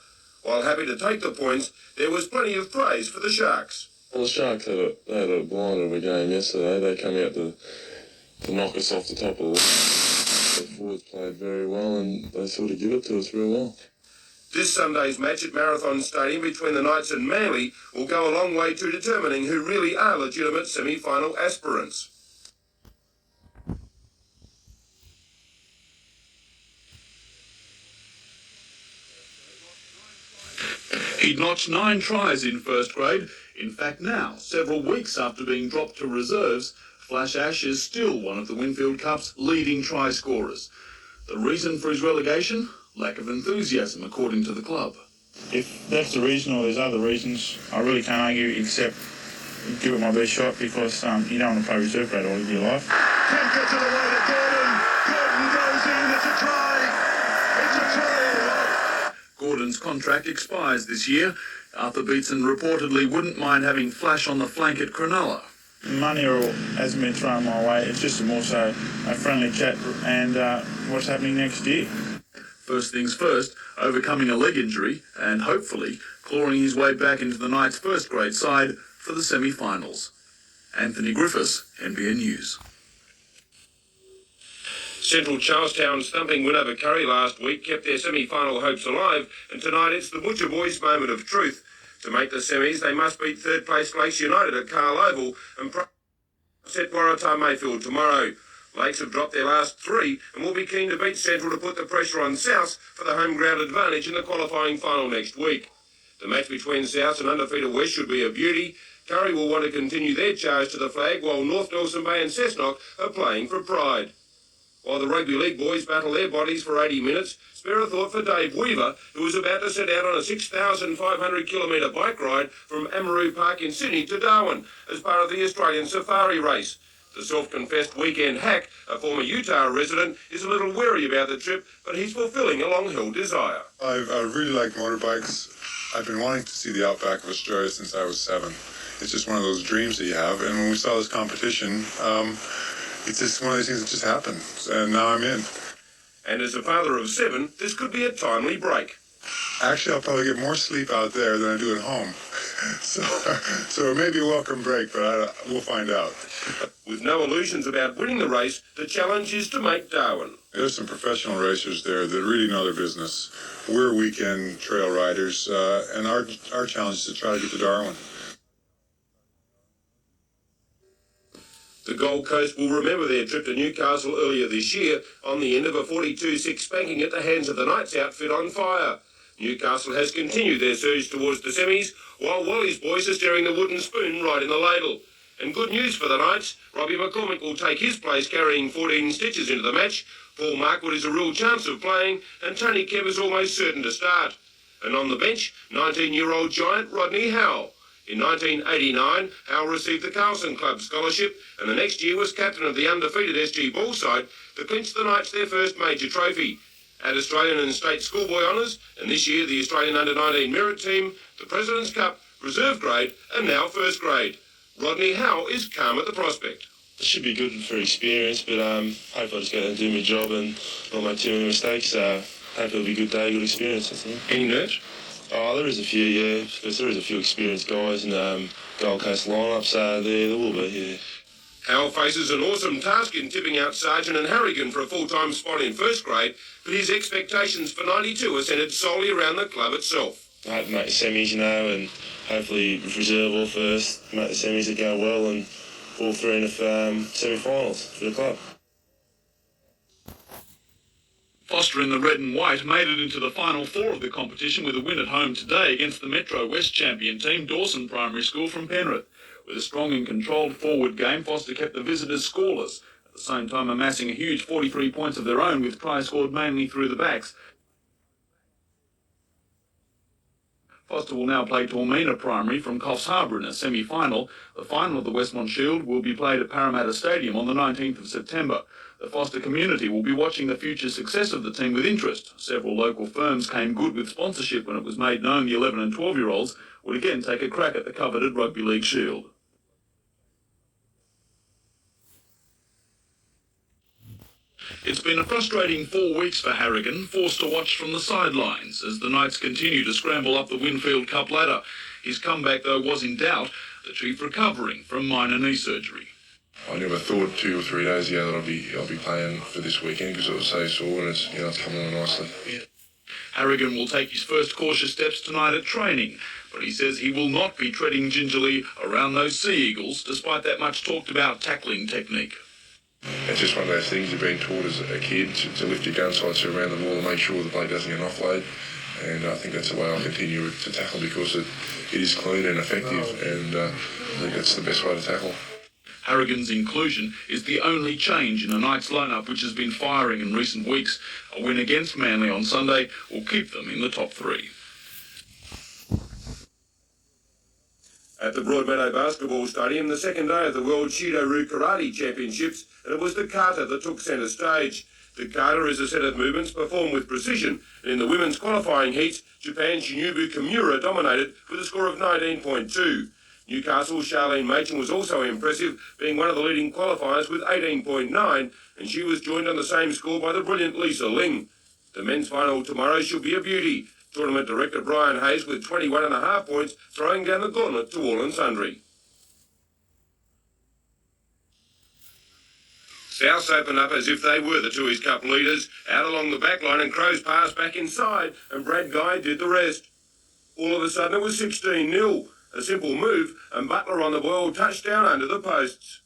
While happy to take the points, there was plenty of praise for the Sharks. Well, the Sharks had a blinder of a game yesterday. They come out to knock us off the top of the league. The forwards played very well, and they sort of give it to us real well. This Sunday's match at Marathon Stadium between the Knights and Manly will go a long way to determining who really are legitimate semi-final aspirants. He'd notched 9 tries in first grade. In fact, now, several weeks after being dropped to reserves, Flash Ash is still one of the Winfield Cup's leading try scorers. The reason for his relegation? Lack of enthusiasm, according to the club. If that's the reason or there's other reasons, I really can't argue except give it my best shot because you don't want to play reserve grade all of your life. Can't get to the way to Gordon. Gordon goes in. It's a try. It's a try. Gordon's contract expires this year. Arthur Beetson reportedly wouldn't mind having Flash on the flank at Cronulla. Money hasn't been thrown my way. It's just more so a friendly chat and what's happening next year. First things first, overcoming a leg injury and hopefully clawing his way back into the Knights' first grade side for the semi-finals. Anthony Griffiths, NBN News. Central Charlestown's thumping win over Curry last week kept their semi-final hopes alive, and tonight it's the Butcher Boys' moment of truth. To make the semis, they must beat third-place Lakes United at Carl Oval and set Waratah Mayfield tomorrow. Lakes have dropped their last 3 and will be keen to beat Central to put the pressure on South for the home ground advantage in the qualifying final next week. The match between South and undefeated West should be a beauty. Curry will want to continue their charge to the flag while North Nelson Bay and Cessnock are playing for pride. While the Rugby League boys battle their bodies for 80 minutes, spare a thought for Dave Weaver, who was about to set out on a 6,500-kilometre bike ride from Amaroo Park in Sydney to Darwin as part of the Australian Safari Race. The self-confessed weekend hack, a former Utah resident, is a little wary about the trip, but he's fulfilling a long-held desire. I really like motorbikes. I've been wanting to see the outback of Australia since I was 7. It's just one of those dreams that you have, and when we saw this competition, it's just one of these things that just happened, and now I'm in. And as a father of 7, this could be a timely break. Actually, I'll probably get more sleep out there than I do at home. So it may be a welcome break, but we'll find out. With no illusions about winning the race, the challenge is to make Darwin. There's some professional racers there that really know their business. We're weekend trail riders, and our challenge is to try to get to Darwin. The Gold Coast will remember their trip to Newcastle earlier this year on the end of a 42-6 spanking at the hands of the Knights outfit on fire. Newcastle has continued their surge towards the semis, while Wally's boys are staring the wooden spoon right in the ladle. And good news for the Knights, Robbie McCormick will take his place carrying 14 stitches into the match. Paul Markwood is a real chance of playing, and Tony Kemp is almost certain to start. And on the bench, 19-year-old giant Rodney Howell. In 1989, Howell received the Carlson Club scholarship, and the next year was captain of the undefeated SG Ball side to clinch the Knights their first major trophy. At Australian and State Schoolboy Honours, and this year the Australian Under-19 Merit Team, the President's Cup, Reserve Grade, and now First Grade. Rodney Howe is calm at the prospect. It should be good for experience, but hopefully I'll just go out and do my job and not make too many mistakes. Hopefully it'll be a good day, good experience, I think. Any nerves? Oh, there is a few, yeah, because there is a few experienced guys in Gold Coast lineup, so there will be, yeah. Howe faces an awesome task in tipping out Sargent and Harrigan for a full-time spot in First Grade, but his expectations for 92 are centred solely around the club itself. I hope to make the semis, and hopefully reserve all first, make the semis that go well, and all three in the semi-finals for the club. Foster in the red and white made it into the final four of the competition with a win at home today against the Metro West champion team, Dawson Primary School from Penrith. With a strong and controlled forward game, Foster kept the visitors scoreless, at the same time amassing a huge 43 points of their own with tries scored mainly through the backs. Foster will now play Tormina Primary from Coffs Harbour in a semi-final. The final of the Westmont Shield will be played at Parramatta Stadium on the 19th of September. The Foster community will be watching the future success of the team with interest. Several local firms came good with sponsorship when it was made known the 11 and 12-year-olds would again take a crack at the coveted Rugby League Shield. It's been a frustrating 4 weeks for Harrigan, forced to watch from the sidelines as the Knights continue to scramble up the Winfield Cup ladder. His comeback, though, was in doubt, the Chief recovering from minor knee surgery. I never thought 2 or 3 days ago that I'll be playing for this weekend because it was so sore and it's coming on nicely. Yeah. Harrigan will take his first cautious steps tonight at training, but he says he will not be treading gingerly around those Sea Eagles, despite that much talked about tackling technique. It's just one of those things you've been taught as a kid to lift your gun sights around the ball and make sure the blade doesn't get offload. And I think that's the way I'll continue to tackle because it is clean and effective, and I think that's the best way to tackle. Harrigan's inclusion is the only change in the Knights lineup, which has been firing in recent weeks. A win against Manly on Sunday will keep them in the top 3. At the Broadmeadow Basketball Stadium, the second day of the World Shido-Ryu Karate Championships, and it was the kata that took centre stage. The kata is a set of movements performed with precision, and in the women's qualifying heats, Japan's Shinobu Kimura dominated with a score of 19.2. Newcastle's Charlene Machen was also impressive, being one of the leading qualifiers with 18.9, and she was joined on the same score by the brilliant Lisa Ling. The men's final tomorrow should be a beauty. Tournament director Brian Hayes with 21.5 points, throwing down the gauntlet to all and sundry. Souths opened up as if they were the Tooheys Cup leaders, out along the back line, and Crows passed back inside, and Brad Guy did the rest. All of a sudden it was 16-0. A simple move, and Butler on the ball touchdown under the posts.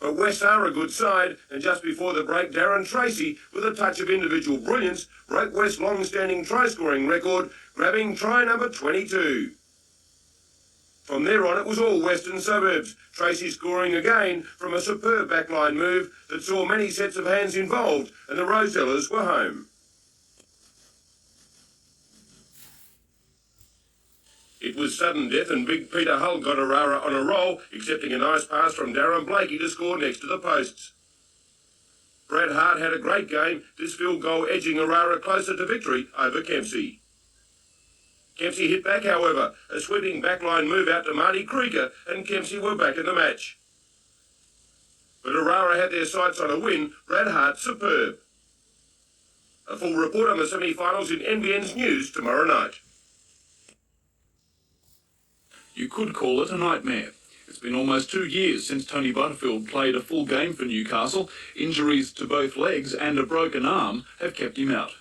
But West are a good side, and just before the break, Darren Tracy, with a touch of individual brilliance, broke West's long-standing try-scoring record, grabbing try number 22. From there on, it was all Western suburbs, Tracy scoring again from a superb backline move that saw many sets of hands involved, and the Rosellas were home. It was sudden death, and Big Peter Hull got Aurora on a roll, accepting a nice pass from Darren Blakey to score next to the posts. Brad Hart had a great game, this field goal edging Aurora closer to victory over Kempsey. Kempsey hit back, however, a sweeping backline move out to Marty Krieger, and Kempsey were back in the match. But Aurora had their sights on a win, Brad Hart superb. A full report on the semi-finals in NBN's News tomorrow night. You could call it a nightmare. It's been almost 2 years since Tony Butterfield played a full game for Newcastle. Injuries to both legs and a broken arm have kept him out.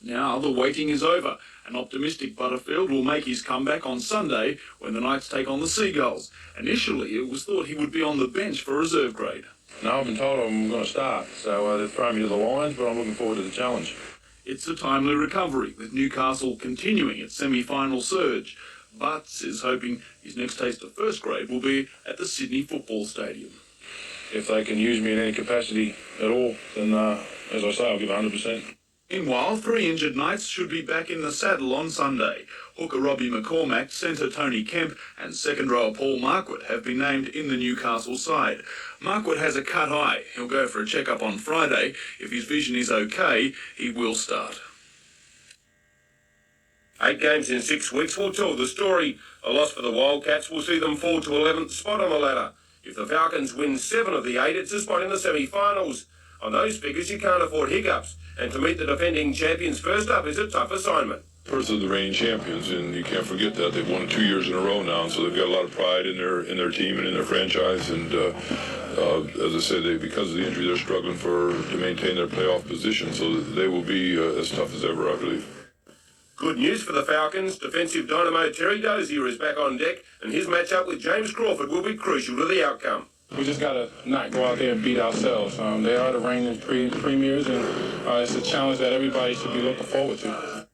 Now the waiting is over. An optimistic Butterfield will make his comeback on Sunday when the Knights take on the Seagulls. Initially, it was thought he would be on the bench for reserve grade. No, I've been told I'm going to start, so they've thrown me to the Lions, but I'm looking forward to the challenge. It's a timely recovery, with Newcastle continuing its semi-final surge. Butts is hoping his next taste of first grade will be at the Sydney Football Stadium. If they can use me in any capacity at all, then, as I say, I'll give 100%. Meanwhile, 3 injured Knights should be back in the saddle on Sunday. Hooker Robbie McCormack, centre Tony Kemp and second rower Paul Marquardt have been named in the Newcastle side. Marquardt has a cut eye. He'll go for a check-up on Friday. If his vision is okay, he will start. 8 games in 6 weeks will tell the story. A loss for the Wildcats will see them fall to 11th spot on the ladder. If the Falcons win 7 of the 8, it's a spot in the semi-finals. On those figures, you can't afford hiccups. And to meet the defending champions first up is a tough assignment. Perth are the reigning champions, and you can't forget that. They've won 2 years in a row now, so they've got a lot of pride in their team and in their franchise. And as I said, because of the injury, they're struggling to maintain their playoff position, so they will be as tough as ever, I believe. Good news for the Falcons. Defensive dynamo Terry Dozier is back on deck, and his matchup with James Crawford will be crucial to the outcome. We just got to not go out there and beat ourselves. They are the reigning premiers, and it's a challenge that everybody should be looking forward to.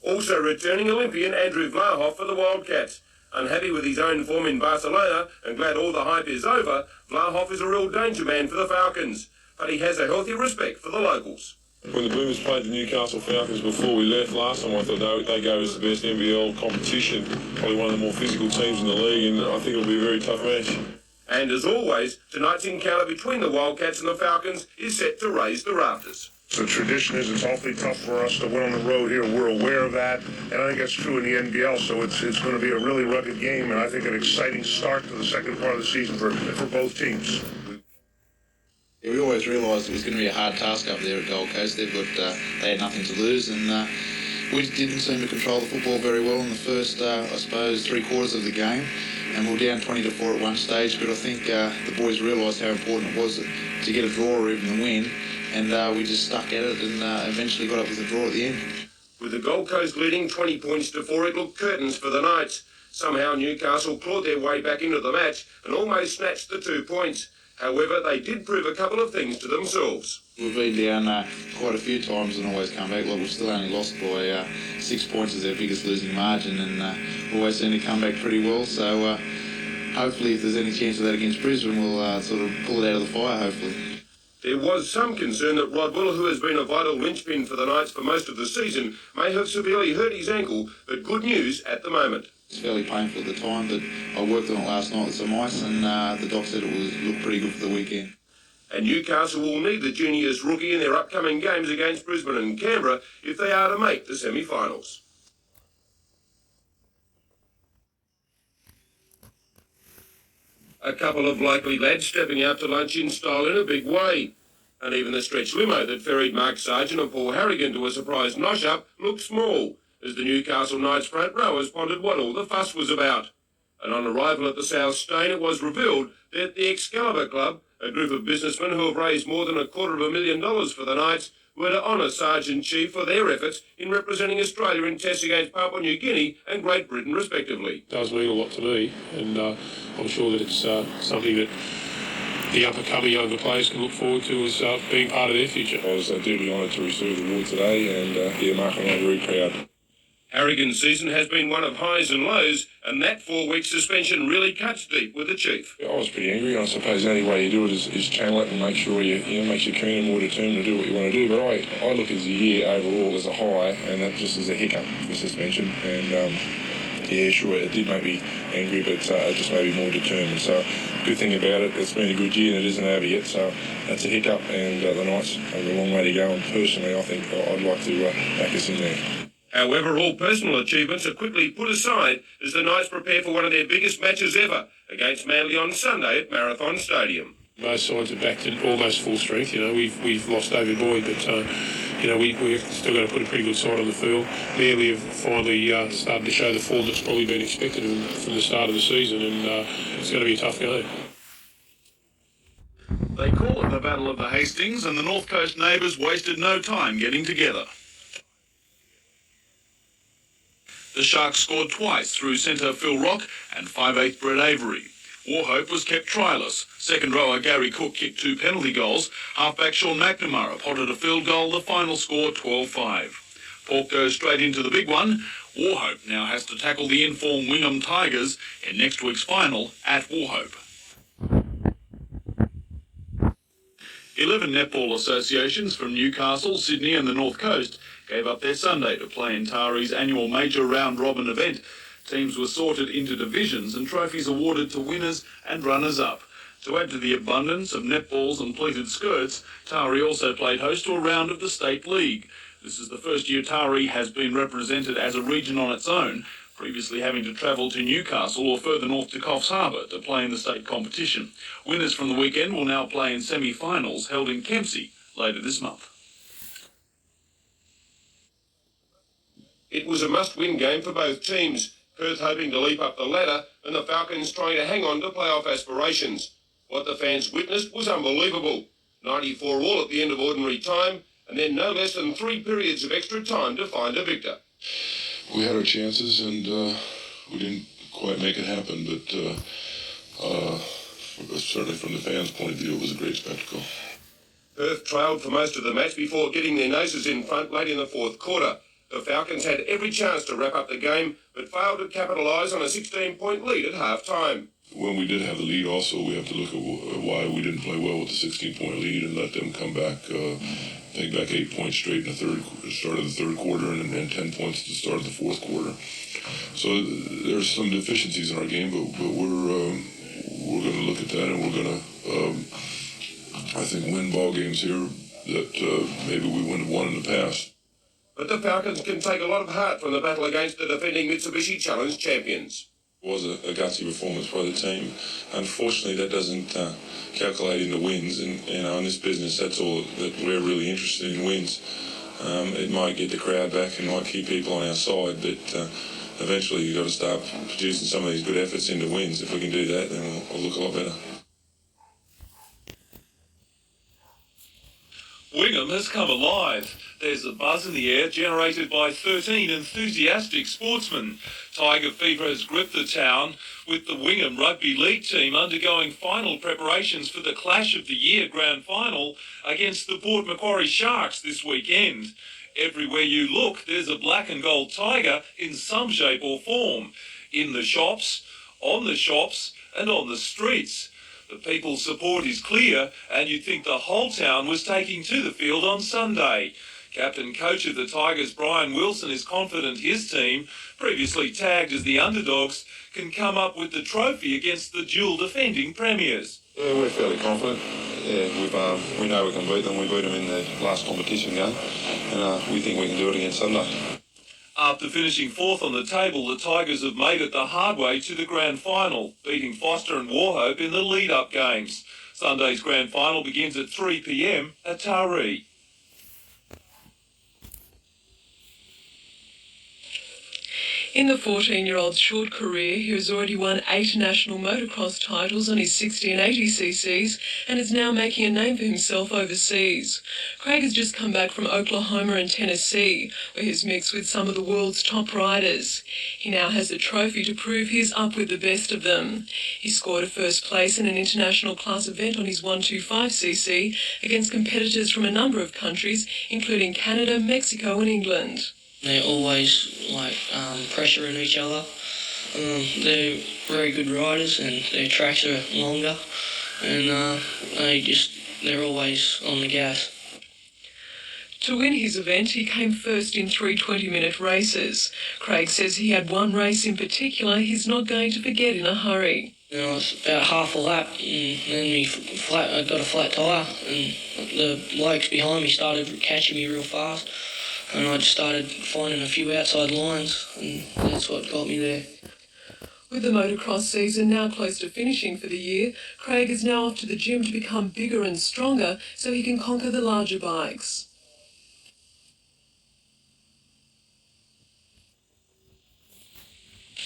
Also returning Olympian Andrew Vlahoff for the Wildcats. Unhappy with his own form in Barcelona and glad all the hype is over, Vlahoff is a real danger man for the Falcons, but he has a healthy respect for the locals. When the Boomers played the Newcastle Falcons before we left last time, I thought they gave us the best NBL competition, probably one of the more physical teams in the league, and I think it'll be a very tough match. And as always, tonight's encounter between the Wildcats and the Falcons is set to raise the rafters. The tradition is it's awfully tough for us to win on the road here. We're aware of that, and I think that's true in the NBL, so it's going to be a really rugged game, and I think an exciting start to the second part of the season for both teams. Yeah, we always realised it was going to be a hard task up there at Gold Coast. They had nothing to lose, and we didn't seem to control the football very well in the first, I suppose, 3 quarters of the game. And we were down 20-4 at one stage, but I think the boys realised how important it was to get a draw or even a win, and we just stuck at it and eventually got up with a draw at the end. With the Gold Coast leading 20 points to 4, it looked curtains for the Knights. Somehow Newcastle clawed their way back into the match and almost snatched the 2 points. However, they did prove a couple of things to themselves. We've been down quite a few times and always come back. Like, we've still only lost by 6 points as our biggest losing margin, and always seem to come back pretty well. So hopefully, if there's any chance of that against Brisbane, we'll sort of pull it out of the fire, hopefully. There was some concern that Rodwell, who has been a vital linchpin for the Knights for most of the season, may have severely hurt his ankle, but good news at the moment. It's fairly painful at the time, but I worked on it last night with some ice, and the doc said it looked pretty good for the weekend. And Newcastle will need the juniors rookie in their upcoming games against Brisbane and Canberra if they are to make the semi-finals. A couple of likely lads stepping out to lunch in style in a big way. And even the stretch limo that ferried Mark Sargent and Paul Harrigan to a surprise nosh-up looked small, as the Newcastle Knights front rowers pondered what all the fuss was about. And on arrival at the South Stain, it was revealed that the Excalibur Club, a group of businessmen who have raised more than $250,000 for the Knights, were to honour Sergeant Chief for their efforts in representing Australia in tests against Papua New Guinea and Great Britain, respectively. It does mean a lot to me, and I'm sure that it's something that the up-and-coming younger players can look forward to as being part of their future. I was deeply honoured to receive the award today, and Mark and I are very proud. Harrigan's season has been one of highs and lows, and that 4-week suspension really cuts deep with the Chief. I was pretty angry. I suppose the only way you do it is channel it and make sure makes you keen and more determined to do what you want to do. But I look at the year overall as a high, and that just as a hiccup for suspension. And yeah, sure, it did make me angry, but it just made me more determined. So good thing about it, it's been a good year and it isn't over yet. So that's a hiccup, and the Knights have a long way to go. And personally, I think I'd like to back us in there. However, all personal achievements are quickly put aside as the Knights prepare for one of their biggest matches ever against Manly on Sunday at Marathon Stadium. Both sides are back to almost full strength. We've lost David Boyd, but we've still got to put a pretty good side on the field. Manly have finally started to show the form that's probably been expected of them from the start of the season, and it's going to be a tough game. They call it the Battle of the Hastings, and the North Coast neighbours wasted no time getting together. The Sharks scored twice through centre Phil Rock and 5/8 Brett Avery. Warhope was kept trialless. Second rower Gary Cook kicked 2 penalty goals. Halfback Sean McNamara potted a field goal. The final score 12-5. Port goes straight into the big one. Warhope now has to tackle the in-form Wingham Tigers in next week's final at Warhope. 11 netball associations from Newcastle, Sydney and the North Coast gave up their Sunday to play in Tari's annual major round-robin event. Teams were sorted into divisions and trophies awarded to winners and runners-up. To add to the abundance of netballs and pleated skirts, Tari also played host to a round of the State League. This is the first year Tari has been represented as a region on its own, previously having to travel to Newcastle or further north to Coffs Harbour to play in the state competition. Winners from the weekend will now play in semi-finals held in Kempsey later this month. It was a must-win game for both teams, Perth hoping to leap up the ladder and the Falcons trying to hang on to playoff aspirations. What the fans witnessed was unbelievable. 94 all at the end of ordinary time, and then no less than 3 periods of extra time to find a victor. We had our chances and we didn't quite make it happen, but certainly from the fans' point of view, it was a great spectacle. Perth trailed for most of the match before getting their noses in front late in the fourth quarter. The Falcons had every chance to wrap up the game, but failed to capitalise on a 16-point lead at half-time. When we did have the lead also, we have to look at why we didn't play well with the 16-point lead and let them come back, take back 8 points straight in the start of the third quarter and 10 points at the start of the fourth quarter. So there's some deficiencies in our game, but we're going to look at that and we're going to, I think, win ball games here that maybe we wouldn't have won in the past. But the Falcons can take a lot of heart from the battle against the defending Mitsubishi Challenge champions. It was a gutsy performance by the team. Unfortunately, that doesn't calculate into wins, and in this business, that's all that we're really interested in, wins. It might get the crowd back and might keep people on our side, but eventually you've got to start producing some of these good efforts into wins. If we can do that, then we'll look a lot better. Wingham has come alive. There's a buzz in the air generated by 13 enthusiastic sportsmen. Tiger fever has gripped the town, with the Wingham Rugby League team undergoing final preparations for the Clash of the Year Grand Final against the Port Macquarie Sharks this weekend. Everywhere you look, there's a black and gold tiger in some shape or form. In the shops, on the shops, and on the streets. The people's support is clear, and you'd think the whole town was taking to the field on Sunday. Captain coach of the Tigers, Brian Wilson, is confident his team, previously tagged as the underdogs, can come up with the trophy against the dual defending premiers. Yeah, we're fairly confident. Yeah, we know we can beat them. We beat them in the last competition game, and we think we can do it again Sunday. After finishing fourth on the table, the Tigers have made it the hard way to the grand final, beating Foster and Warhope in the lead-up games. Sunday's grand final begins at 3 p.m. at Taree. In the 14-year-old's short career, he has already won 8 national motocross titles on his 60 and 80 cc's and is now making a name for himself overseas. Craig has just come back from Oklahoma and Tennessee, where he's mixed with some of the world's top riders. He now has a trophy to prove he's up with the best of them. He scored a first place in an international class event on his 125cc against competitors from a number of countries, including Canada, Mexico and England. They're always pressuring each other. They're very good riders and their tracks are longer and they're always on the gas. To win his event, he came first in 3 20-minute races. Craig says he had one race in particular he's not going to forget in a hurry. I was about half a lap and then I got a flat tyre and the blokes behind me started catching me real fast. And I just started finding a few outside lines, and that's what got me there. With the motocross season now close to finishing for the year, Craig is now off to the gym to become bigger and stronger so he can conquer the larger bikes.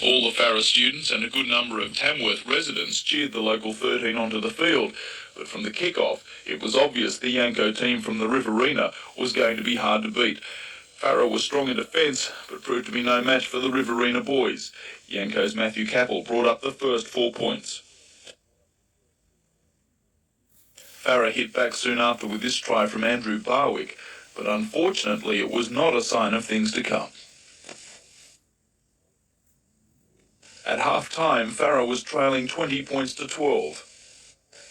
All the Farrer students and a good number of Tamworth residents cheered the local 13 onto the field. But from the kick-off, it was obvious the Yanco team from the Riverina was going to be hard to beat. Farrer was strong in defence, but proved to be no match for the Riverina boys. Yanco's Matthew Capel brought up the first 4 points. Farrer hit back soon after with this try from Andrew Barwick, but unfortunately it was not a sign of things to come. At half-time, Farrer was trailing 20 points to 12.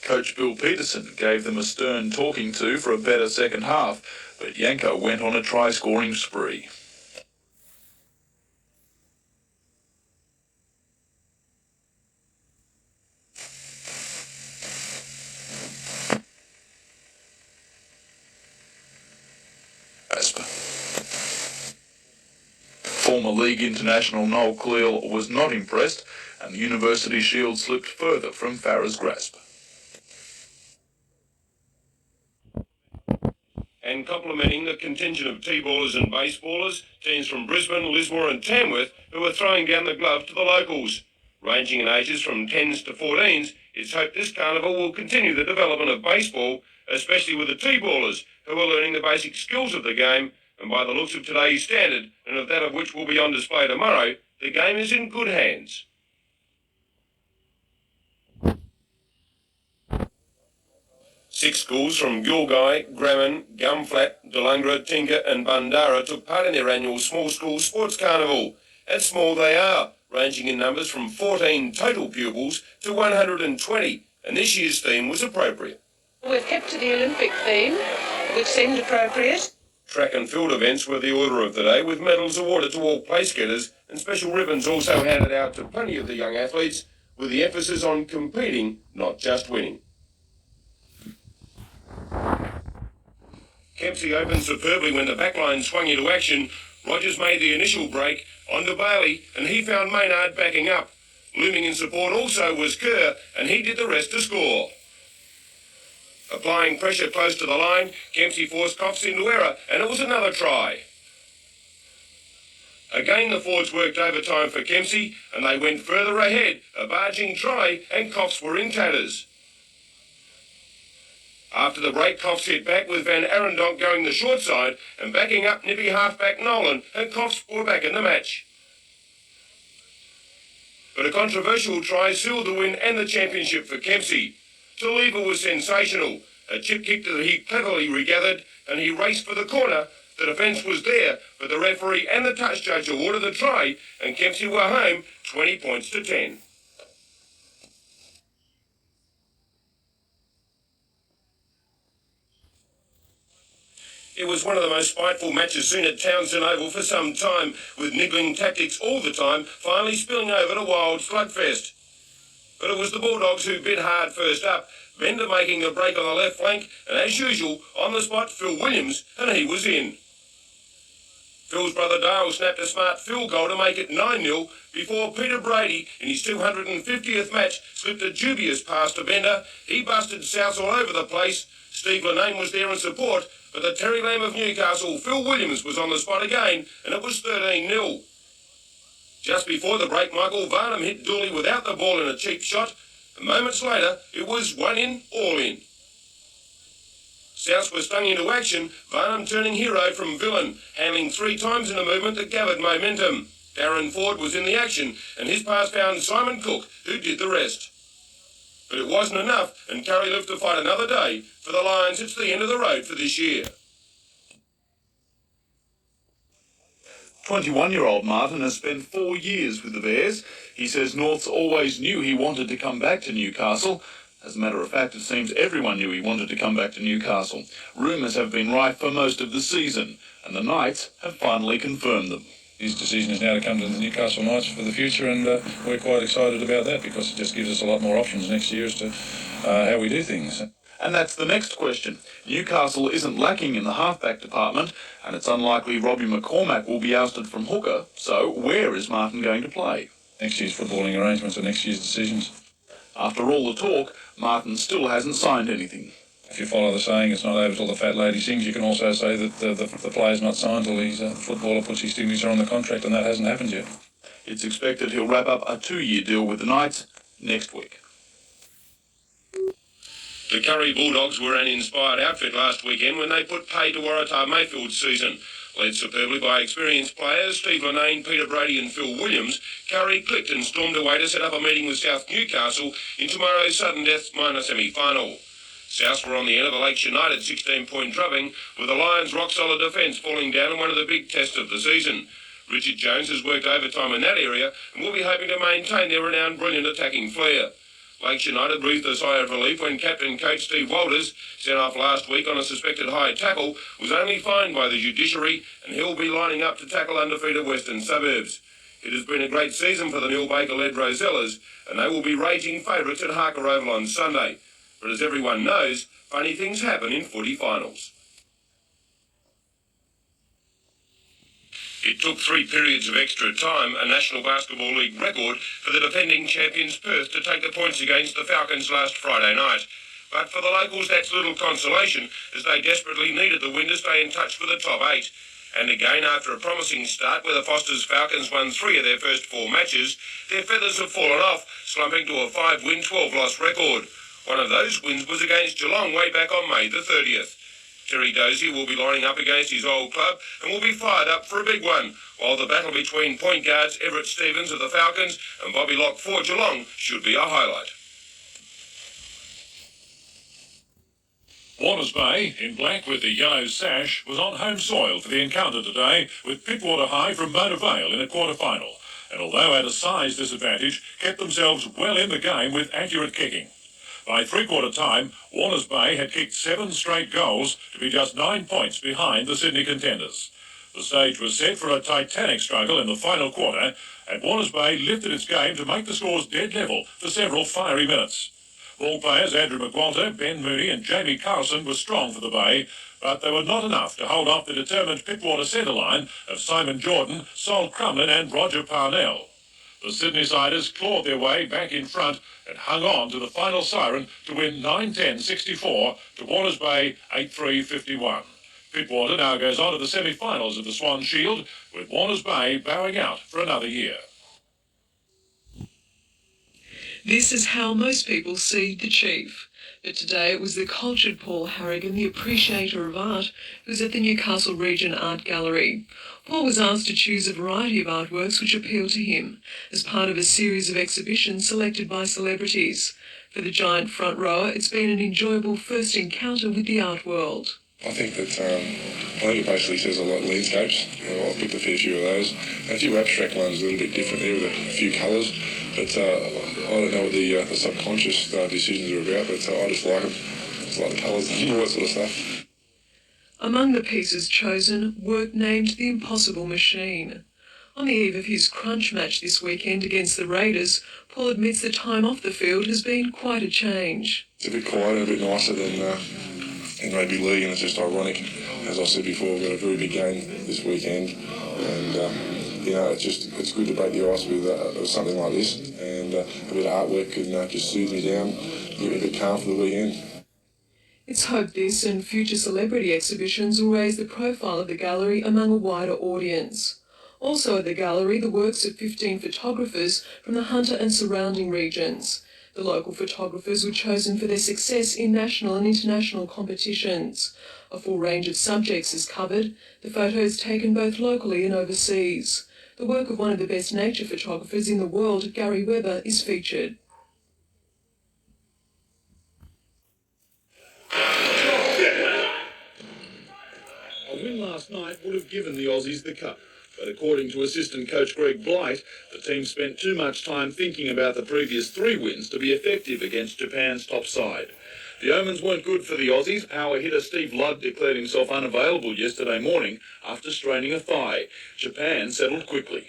Coach Bill Peterson gave them a stern talking to for a better second half, but Yanko went on a try-scoring spree. Former league international Noel Cleal was not impressed, and the University Shield slipped further from Farah's grasp. And complimenting the contingent of T-ballers and baseballers, teams from Brisbane, Lismore and Tamworth who are throwing down the glove to the locals. Ranging in ages from 10s to 14s, it's hoped this carnival will continue the development of baseball, especially with the T-ballers who are learning the basic skills of the game, and by the looks of today's standard, and of that of which will be on display tomorrow, the game is in good hands. Six schools from Gilgai, Gramman, Gumflat, Delungra, Tinker and Bundara took part in their annual Small School Sports Carnival. And small they are, ranging in numbers from 14 total pupils to 120, and this year's theme was appropriate. We've kept to the Olympic theme, which seemed appropriate. Track and field events were the order of the day, with medals awarded to all place-getters and special ribbons also handed out to plenty of the young athletes, with the emphasis on competing, not just winning. Kempsey opened superbly when the backline swung into action. Rogers made the initial break onto Bailey, and he found Maynard backing up. Looming in support also was Kerr, and he did the rest to score. Applying pressure close to the line, Kempsey forced Coffs into error, and it was another try. Again the forwards worked overtime for Kempsey, and they went further ahead, a barging try, and Coffs were in tatters. After the break, Coffs hit back with Van Arendonk going the short side and backing up nippy halfback Nolan, and Coffs were back in the match. But a controversial try sealed the win and the championship for Kempsey. Taliva was sensational. A chip kick that he cleverly regathered, and he raced for the corner. The defence was there, but the referee and the touch judge awarded the try, and Kempsey were home 20 points to 10. It was one of the most spiteful matches seen at Townsend Oval for some time, with niggling tactics all the time, finally spilling over to wild slugfest. But it was the Bulldogs who bit hard first up, Bender making the break on the left flank, and as usual, on the spot, Phil Williams, and he was in. Phil's brother Dale snapped a smart field goal to make it 9-0 before Peter Brady, in his 250th match, slipped a dubious pass to Bender. He busted South all over the place. Steve Linane was there in support, but the Terry Lamb of Newcastle, Phil Williams, was on the spot again, and it was 13-0. Just before the break, Michael Varnum hit Dooley without the ball in a cheap shot. And moments later, it was one in, all in. South was stung into action, Varnum turning hero from villain, handling 3 times in a movement that gathered momentum. Darren Ford was in the action, and his pass found Simon Cook, who did the rest. But it wasn't enough, and Curry lived to fight another day. For the Lions, it's the end of the road for this year. 21-year-old Martin has spent 4 years with the Bears. He says Norths always knew he wanted to come back to Newcastle. As a matter of fact, it seems everyone knew he wanted to come back to Newcastle. Rumours have been rife for most of the season, and the Knights have finally confirmed them. His decision is now to come to the Newcastle Knights for the future, and we're quite excited about that because it just gives us a lot more options next year as to how we do things. And that's the next question. Newcastle isn't lacking in the halfback department, and it's unlikely Robbie McCormack will be ousted from hooker, so where is Martin going to play? Next year's footballing arrangements are next year's decisions. After all the talk, Martin still hasn't signed anything. If you follow the saying, it's not over till the fat lady sings, you can also say that the player's not signed till the footballer puts his signature on the contract, and that hasn't happened yet. It's expected he'll wrap up a 2-year deal with the Knights next week. The Curry Bulldogs were an inspired outfit last weekend when they put pay to Waratah Mayfield's season. Led superbly by experienced players Steve Linane, Peter Brady and Phil Williams, Curry clicked and stormed away to set up a meeting with South Newcastle in tomorrow's sudden death minor semi-final. South were on the end of the Lakes United 16-point drubbing, with the Lions' rock-solid defence falling down in one of the big tests of the season. Richard Jones has worked overtime in that area and will be hoping to maintain their renowned brilliant attacking flair. Lakes United breathed a sigh of relief when captain coach Steve Walters, sent off last week on a suspected high tackle, was only fined by the judiciary, and he'll be lining up to tackle undefeated Western Suburbs. It has been a great season for the Neil Baker-led Rosellas, and they will be raging favourites at Harker Oval on Sunday. But as everyone knows, funny things happen in footy finals. It took 3 periods of extra time, a National Basketball League record, for the defending champions Perth to take the points against the Falcons last Friday night. But for the locals, that's little consolation, as they desperately needed the win to stay in touch for the top 8. And again, after a promising start where the Foster's Falcons won 3 of their first 4 matches, their feathers have fallen off, slumping to a 5-win, 12-loss record. One of those wins was against Geelong way back on May the 30th. Terry Dozier will be lining up against his old club and will be fired up for a big one, while the battle between point guards Everett Stevens of the Falcons and Bobby Locke for Geelong should be a highlight. Warners Bay, in black with the yellow sash, was on home soil for the encounter today with Pittwater High from Mona Vale in a quarter-final, and although at a size disadvantage, kept themselves well in the game with accurate kicking. By three-quarter time, Warners Bay had kicked 7 straight goals to be just 9 points behind the Sydney contenders. The stage was set for a titanic struggle in the final quarter, and Warners Bay lifted its game to make the scores dead level for several fiery minutes. Ball players Andrew McWalter, Ben Mooney and Jamie Carlson were strong for the Bay, but they were not enough to hold off the determined Pittwater centre line of Simon Jordan, Sol Crumlin and Roger Parnell. The Sydney-siders clawed their way back in front and hung on to the final siren to win 9-10-64 to Warners Bay 8-3-51. Pittwater now goes on to the semi-finals of the Swan Shield, with Warners Bay bowing out for another year. This is how most people see the Chief. But today it was the cultured Paul Harrigan, the appreciator of art, who's at the Newcastle Region Art Gallery. Paul was asked to choose a variety of artworks which appeal to him, as part of a series of exhibitions selected by celebrities. For the giant front rower, it's been an enjoyable first encounter with the art world. I think it basically says a lot of landscapes. I've picked a fair few of those. A few abstract ones, a little bit different there with a few colours. But I don't know what the subconscious decisions are about, but I just like them. Just like the colours and all that sort of stuff. Among the pieces chosen, work named The Impossible Machine. On the eve of his crunch match this weekend against the Raiders, Paul admits the time off the field has been quite a change. It's a bit quieter, a bit nicer than in rugby league, and it's just ironic. As I said before, we've got a very big game this weekend, and it's good to break the ice with something like this, and a bit of artwork can just soothe me down, give me a bit calm for the weekend. It's hoped this and future celebrity exhibitions will raise the profile of the gallery among a wider audience. Also at the gallery, the works of 15 photographers from the Hunter and surrounding regions. The local photographers were chosen for their success in national and international competitions. A full range of subjects is covered, the photos taken both locally and overseas. The work of one of the best nature photographers in the world, Gary Webber, is featured. A win last night would have given the Aussies the cup, but according to assistant coach Greg Blight, the team spent too much time thinking about the previous 3 wins to be effective against Japan's top side. The omens weren't good for the Aussies. Power hitter Steve Ludd declared himself unavailable yesterday morning after straining a thigh. Japan settled quickly.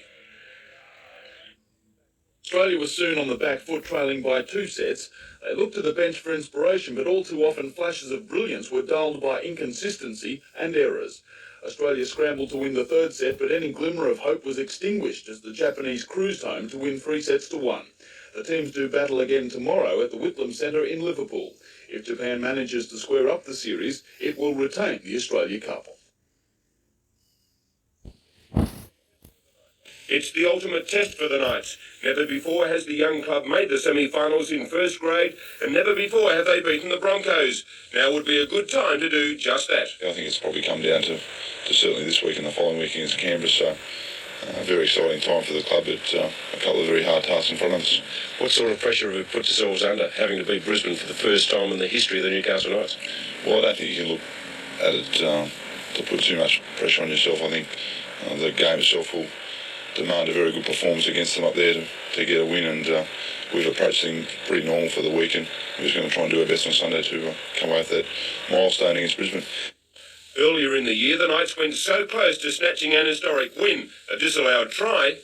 Australia was soon on the back foot, trailing by 2 sets. They looked to the bench for inspiration, but all too often flashes of brilliance were dulled by inconsistency and errors. Australia scrambled to win the 3rd set, but any glimmer of hope was extinguished as the Japanese cruised home to win 3-1. The teams do battle again tomorrow at the Whitlam Centre in Liverpool. If Japan manages to square up the series, it will retain the Australia Cup. It's the ultimate test for the Knights. Never before has the young club made the semi-finals in first grade, and never before have they beaten the Broncos. Now would be a good time to do just that. I think it's probably come down to certainly this week and the following week against Canberra, so a very exciting time for the club, but a couple of very hard tasks in front of us. What sort of pressure have you put yourselves under, having to beat Brisbane for the first time in the history of the Newcastle Knights? Well, I don't think you can look at it to put too much pressure on yourself. I think the game itself will demand a very good performance against them up there to get a win, and we've approached things pretty normal for the weekend. We're just going to try and do our best on Sunday to come away with that milestone against Brisbane. Earlier in the year, the Knights went so close to snatching an historic win, a disallowed try,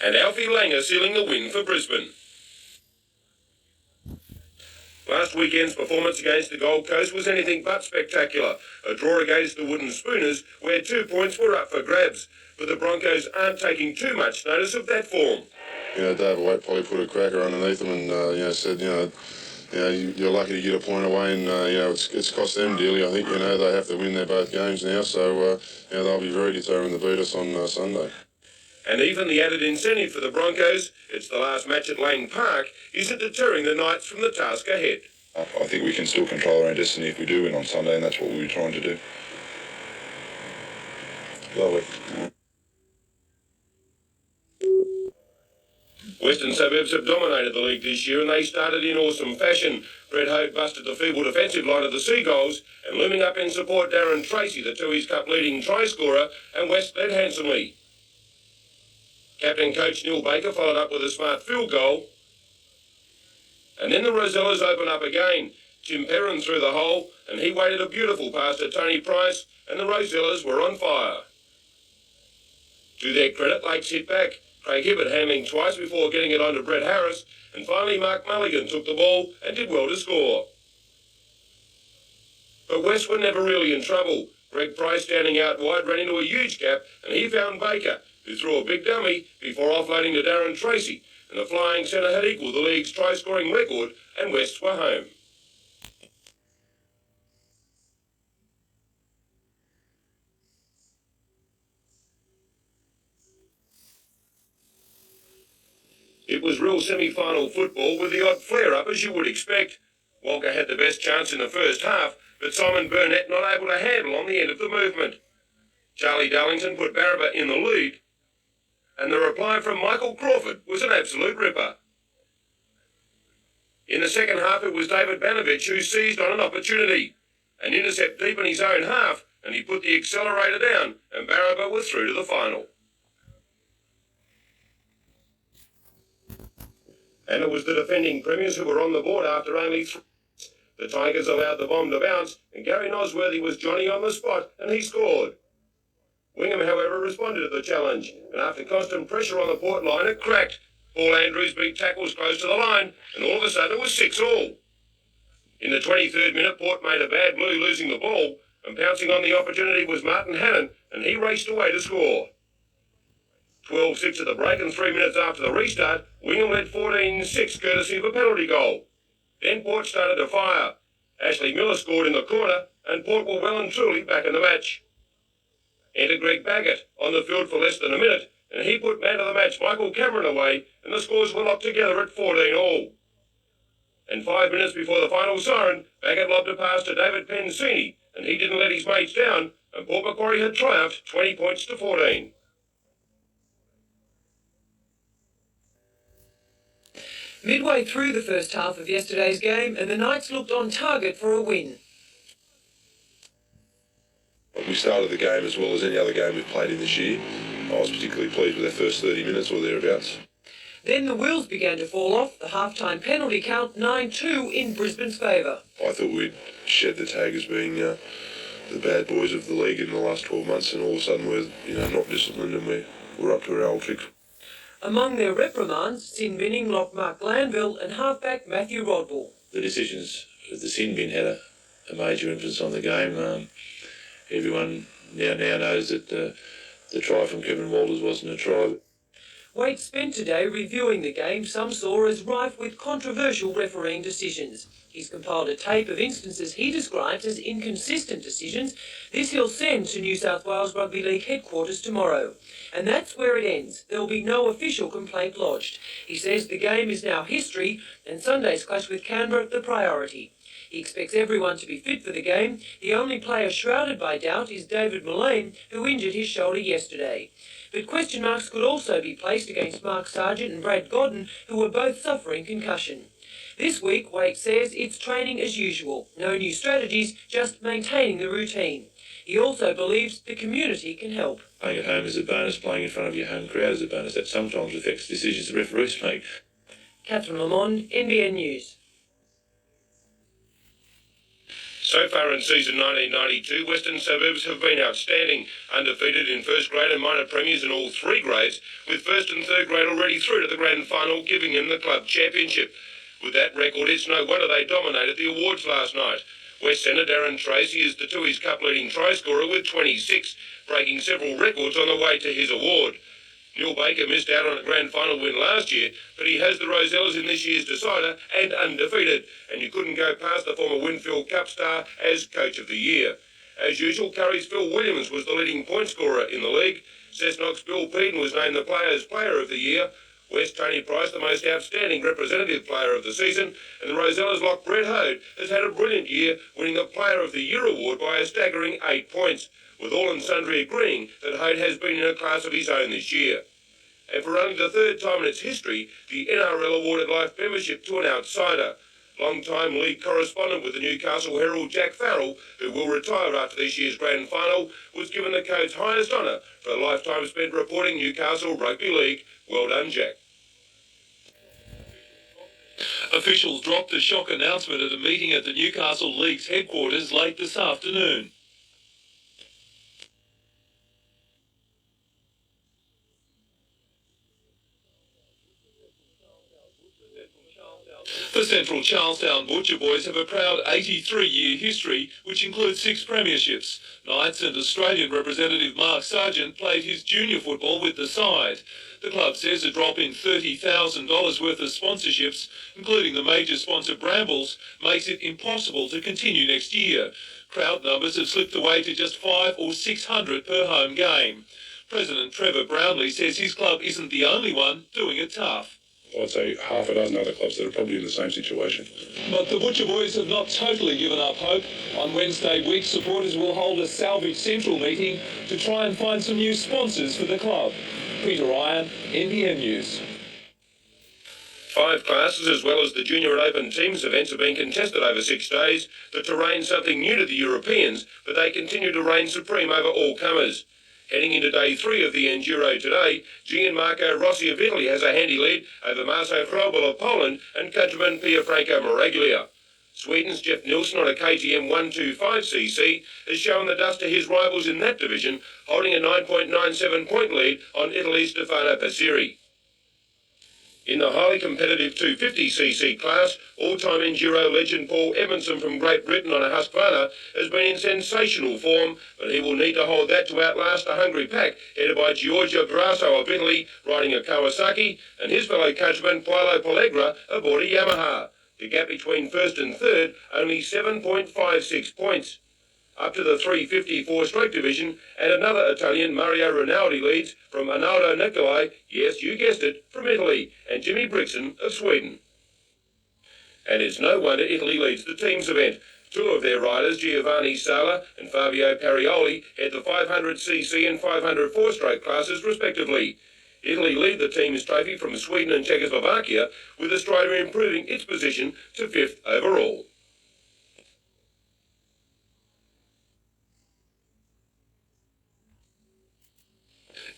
and Alfie Langer sealing the win for Brisbane. Last weekend's performance against the Gold Coast was anything but spectacular. A draw against the Wooden Spooners, where 2 points were up for grabs. But the Broncos aren't taking too much notice of that form. David Waite probably put a cracker underneath them and, said, you're lucky to get a point away, and it's cost them dearly. I think they have to win their both games now, so they'll be very determined to beat us on Sunday. And even the added incentive for the Broncos, it's the last match at Lang Park, isn't deterring the Knights from the task ahead. I think we can still control our own destiny if we do win on Sunday, and that's what we'll be trying to do. Lovely. Western Suburbs have dominated the league this year, and they started in awesome fashion. Brett Hogue busted the feeble defensive line of the Seagulls, and looming up in support Darren Tracy, the Tooheys Cup leading try scorer, and West led handsomely. Captain coach Neil Baker followed up with a smart field goal. And then the Rosellas opened up again. Jim Perrin threw the hole, and he weighted a beautiful pass to Tony Price, and the Rosellas were on fire. To their credit, Lakes hit back. Craig Hibbert handling twice before getting it on to Brett Harris, and finally Mark Mulligan took the ball and did well to score. But West were never really in trouble. Greg Price, standing out wide, ran into a huge gap, and he found Baker, who threw a big dummy before offloading to Darren Tracy, and the flying centre had equalled the league's try-scoring record, and West were home. It was real semi-final football with the odd flare-up, as you would expect. Walker had the best chance in the first half, but Simon Burnett not able to handle on the end of the movement. Charlie Darlington put Barraba in the lead, and the reply from Michael Crawford was an absolute ripper. In the second half, it was David Banovich who seized on an opportunity. An intercept deep in his own half, and he put the accelerator down, and Barraba were through to the final. And it was the defending premiers who were on the board after only 3. The Tigers allowed the bomb to bounce, and Gary Nosworthy was Johnny on the spot, and he scored. Wingham, however, responded to the challenge, and after constant pressure on the port line, it cracked. Paul Andrews beat tackles close to the line, and all of a sudden it was 6-all. In the 23rd minute, Port made a bad blue losing the ball, and pouncing on the opportunity was Martin Hannon, and he raced away to score. 12-6 at the break, and 3 minutes after the restart, Wingham led 14-6 courtesy of a penalty goal. Then Port started to fire. Ashley Miller scored in the corner, and Port were well and truly back in the match. Enter Greg Baggett on the field for less than a minute, and he put man of the match Michael Cameron away, and the scores were locked together at 14-all. And 5 minutes before the final siren, Baggett lobbed a pass to David Pensini, and he didn't let his mates down, and Port Macquarie had triumphed 20 points to 14. Midway through the first half of yesterday's game, and the Knights looked on target for a win. We started the game as well as any other game we've played in this year. I was particularly pleased with our first 30 minutes or thereabouts. Then the wheels began to fall off, the half-time penalty count 9-2 in Brisbane's favour. I thought we'd shed the tag as being the bad boys of the league in the last 12 months, and all of a sudden we're not disciplined and we're up to our old tricks. Among their reprimands, sin binning lock Mark Glanville and halfback Matthew Rodwell. The decisions of the sin bin had a major influence on the game. Everyone now knows that the try from Kevin Walters wasn't a try. Waite spent today reviewing the game some saw as rife with controversial refereeing decisions. He's compiled a tape of instances he describes as inconsistent decisions. This he'll send to New South Wales Rugby League headquarters tomorrow. And that's where it ends. There will be no official complaint lodged. He says the game is now history, and Sunday's clash with Canberra the priority. He expects everyone to be fit for the game. The only player shrouded by doubt is David Mullane, who injured his shoulder yesterday. But question marks could also be placed against Mark Sargent and Brad Godden, who were both suffering concussion. This week, Waite says it's training as usual. No new strategies, just maintaining the routine. He also believes the community can help. Playing at home is a bonus, playing in front of your home crowd is a bonus. That sometimes affects decisions the referees make. Catherine Lamond, NBN News. So far in season 1992, Western Suburbs have been outstanding, undefeated in first grade and minor premiers in all three grades, with first and third grade already through to the grand final, giving them the club championship. With that record, it's no wonder they dominated the awards last night. West Centre Darren Tracy is the Tooheys Cup leading try scorer with 26, breaking several records on the way to his award. Neil Baker missed out on a grand final win last year, but he has the Rosellas in this year's decider and undefeated, and you couldn't go past the former Winfield Cup star as Coach of the Year. As usual, Curry's Phil Williams was the leading point scorer in the league. Cessnock's Bill Peden was named the Players' Player of the Year. West Tony Price the most outstanding representative player of the season, and the Rosellas' lock Brett Hode has had a brilliant year, winning the Player of the Year award by a staggering 8 points, with all and sundry agreeing that Hode has been in a class of his own this year. And for only the third time in its history, the NRL awarded life membership to an outsider. Long-time league correspondent with the Newcastle Herald, Jack Farrell, who will retire after this year's grand final, was given the code's highest honour for a lifetime spent reporting Newcastle Rugby League. Well done, Jack. Officials dropped the shock announcement at a meeting at the Newcastle League's headquarters late this afternoon. The Central Charlestown Butcher Boys have a proud 83-year history, which includes 6 premierships. Knights and Australian representative Mark Sargent played his junior football with the side. The club says a drop in $30,000 worth of sponsorships, including the major sponsor Brambles, makes it impossible to continue next year. Crowd numbers have slipped away to just 500 or 600 per home game. President Trevor Brownlee says his club isn't the only one doing it tough. I'd say half a dozen other clubs that are probably in the same situation. But the Butcher Boys have not totally given up hope. On Wednesday week, supporters will hold a Salvage Central meeting to try and find some new sponsors for the club. Peter Ryan, NBN News. 5 classes as well as the Junior and Open Teams events have been contested over 6 days. The terrain's something new to the Europeans, but they continue to reign supreme over all comers. Heading into day 3 of the Enduro today, Gianmarco Rossi of Italy has a handy lead over Marco Hrobel of Poland and countryman Pierfranco Maraglia. Sweden's Jeff Nilsson on a KTM 125cc has shown the dust to his rivals in that division, holding a 9.97 point lead on Italy's Stefano Passeri. In the highly competitive 250cc class, all-time Enduro legend Paul Edmondson from Great Britain on a Husqvarna has been in sensational form, but he will need to hold that to outlast a hungry pack headed by Giorgio Grasso of Italy riding a Kawasaki and his fellow countryman Paolo Pellegra aboard a Yamaha. The gap between first and third only 7.56 points. Up to the 350 four-stroke division, and another Italian, Mario Rinaldi, leads from Arnaldo Nicolai, yes, you guessed it, from Italy, and Jimmy Brixton of Sweden. And it's no wonder Italy leads the teams event. 2 of their riders, Giovanni Sala and Fabio Parioli, head the 500cc and 500 four-stroke classes respectively. Italy lead the team's trophy from Sweden and Czechoslovakia, with Australia improving its position to 5th overall.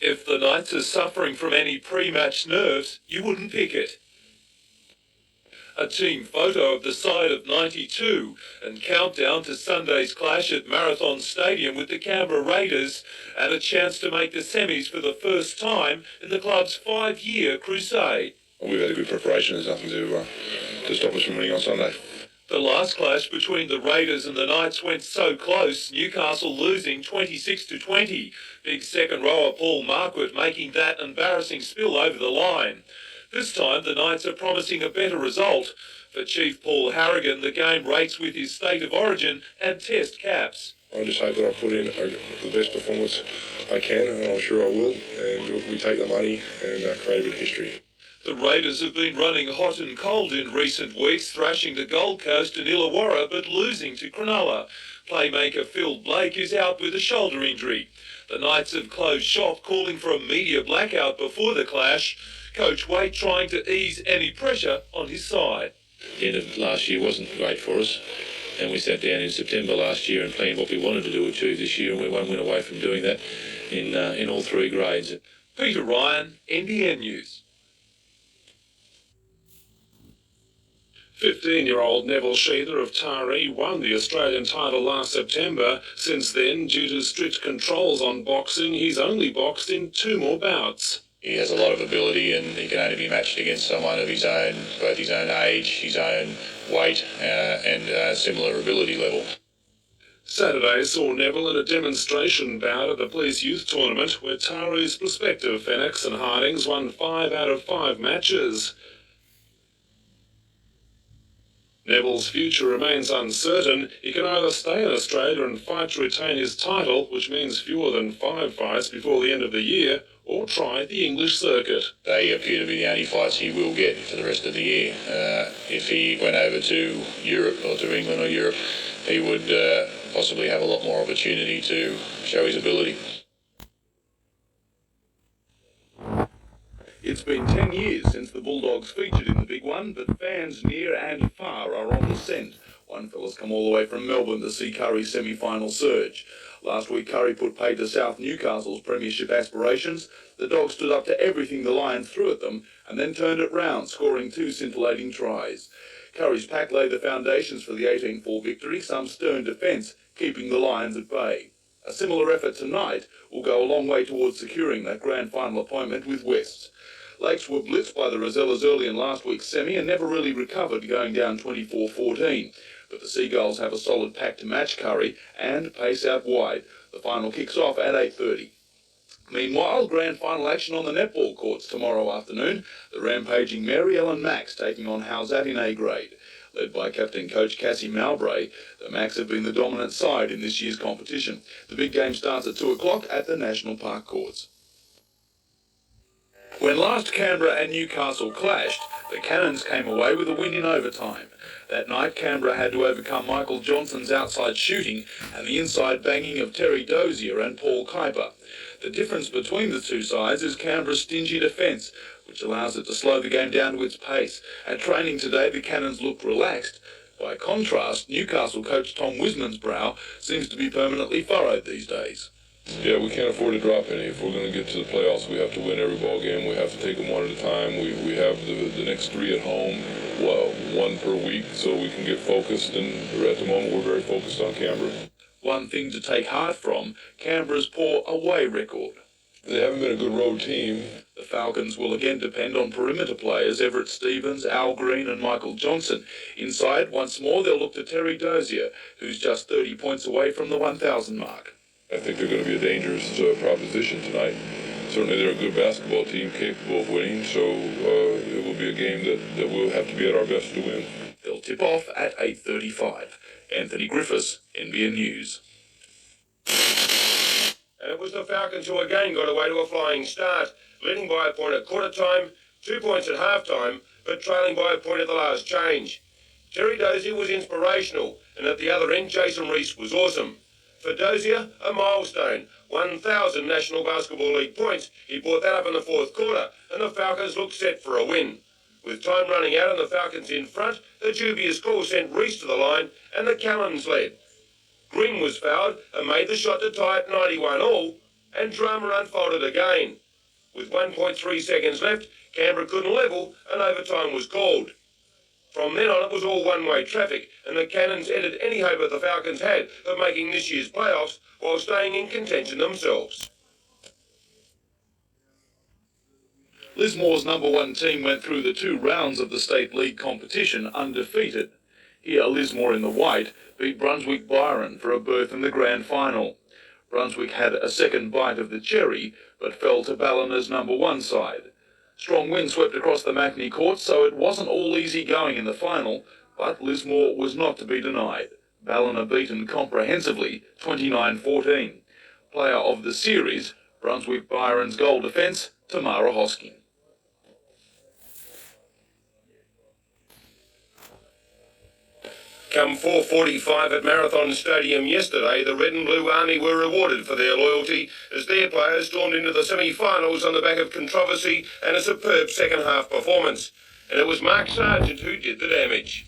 If the Knights are suffering from any pre-match nerves, you wouldn't pick it. A team photo of the side of 92 and countdown to Sunday's clash at Marathon Stadium with the Canberra Raiders, and a chance to make the semis for the first time in the club's 5-year crusade. We've had a good preparation. There's nothing to stop us from winning on Sunday. The last clash between the Raiders and the Knights went so close, Newcastle losing 26-20. Big second rower Paul Marquardt making that embarrassing spill over the line. This time the Knights are promising a better result. For Chief Paul Harrigan, the game rates with his state of origin and test caps. I just hope that I put in the best performance I can, and I'm sure I will. And we take the money and create a bit of history. The Raiders have been running hot and cold in recent weeks, thrashing the Gold Coast and Illawarra but losing to Cronulla. Playmaker Phil Blake is out with a shoulder injury. The Knights have closed shop, calling for a media blackout before the clash. Coach Waite trying to ease any pressure on his side. The end of last year wasn't great for us, and we sat down in September last year and planned what we wanted to do achieve this year, and we're 1 win away from doing that. in all three grades. Peter Ryan, NBN News. 15-year-old Neville Sheether of Taree won the Australian title last September. Since then, due to strict controls on boxing, he's only boxed in 2 more bouts. He has a lot of ability and he can only be matched against someone of his own, both his own age, his own weight and similar ability level. Saturday saw Neville in a demonstration bout at the Police Youth Tournament where Taree's prospective Fenix and Hardings won 5 out of 5 matches. Neville's future remains uncertain. He can either stay in Australia and fight to retain his title, which means fewer than 5 fights before the end of the year, or try the English circuit. They appear to be the only fights he will get for the rest of the year. If he went over to Europe or to England or Europe, he would possibly have a lot more opportunity to show his ability. It's been 10 years since the Bulldogs featured in the big one, but fans near and far are on the scent. One fella's come all the way from Melbourne to see Curry's semi-final surge. Last week, Curry put paid to South Newcastle's premiership aspirations. The Dogs stood up to everything the Lions threw at them and then turned it round, scoring 2 scintillating tries. Curry's pack laid the foundations for the 18-4 victory, some stern defence, keeping the Lions at bay. A similar effort tonight will go a long way towards securing that grand final appointment with Wests. Lakes were blitzed by the Rosellas early in last week's semi and never really recovered, going down 24-14. But the Seagulls have a solid pack to match Curry and pace out wide. The final kicks off at 8:30. Meanwhile, grand final action on the netball courts tomorrow afternoon. The rampaging Mary Ellen Max taking on Howsat in A grade. Led by captain coach Cassie Mowbray, the Max have been the dominant side in this year's competition. The big game starts at 2 o'clock at the National Park courts. When last Canberra and Newcastle clashed, the Cannons came away with a win in overtime. That night, Canberra had to overcome Michael Johnson's outside shooting and the inside banging of Terry Dozier and Paul Kuiper. The difference between the two sides is Canberra's stingy defence, which allows it to slow the game down to its pace. At training today, the Cannons looked relaxed. By contrast, Newcastle coach Tom Wisman's brow seems to be permanently furrowed these days. Yeah, we can't afford to drop any. If we're going to get to the playoffs, we have to win every ball game. We have to take them one at a time. We have the next 3 at home, 1 per week, so we can get focused. And at the moment, we're very focused on Canberra. One thing to take heart from, Canberra's poor away record. They haven't been a good road team. The Falcons will again depend on perimeter players Everett Stevens, Al Green and Michael Johnson. Inside, once more, they'll look to Terry Dozier, who's just 30 points away from the 1,000 mark. I think they're going to be a dangerous proposition tonight. Certainly they're a good basketball team capable of winning, so it will be a game that we'll have to be at our best to win. They'll tip off at 8:35. Anthony Griffiths, NBN News. And it was the Falcons who again got away to a flying start, leading by a point at quarter time, 2 points at half time, but trailing by a point at the last change. Terry Dozier was inspirational, and at the other end, Jason Reese was awesome. For Dozier, a milestone, 1,000 National Basketball League points. He brought that up in the 4th quarter, and the Falcons looked set for a win. With time running out and the Falcons in front, the dubious call sent Reese to the line, and the Callans led. Green was fouled and made the shot to tie it 91 all, and drama unfolded again. With 1.3 seconds left, Canberra couldn't level, and overtime was called. From then on, it was all one-way traffic, and the Cannons ended any hope that the Falcons had of making this year's playoffs while staying in contention themselves. Lismore's number 1 team went through the 2 rounds of the State League competition undefeated. Here, Lismore in the white beat Brunswick Byron for a berth in the grand final. Brunswick had a second bite of the cherry, but fell to Ballina's number 1 side. Strong wind swept across the Macney courts, so it wasn't all easy going in the final, but Lismore was not to be denied. Ballina beaten comprehensively, 29-14. Player of the series, Brunswick Byron's goal defence, Tamara Hosking. Come 4:45 at Marathon Stadium yesterday, the Red and Blue Army were rewarded for their loyalty as their players stormed into the semi-finals on the back of controversy and a superb second-half performance. And it was Mark Sargent who did the damage.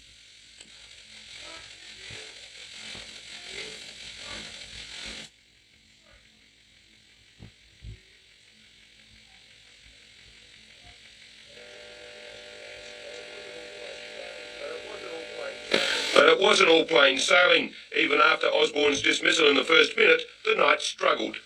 wasn't all plain sailing. Even after Osborne's dismissal in the first minute, the Knights struggled.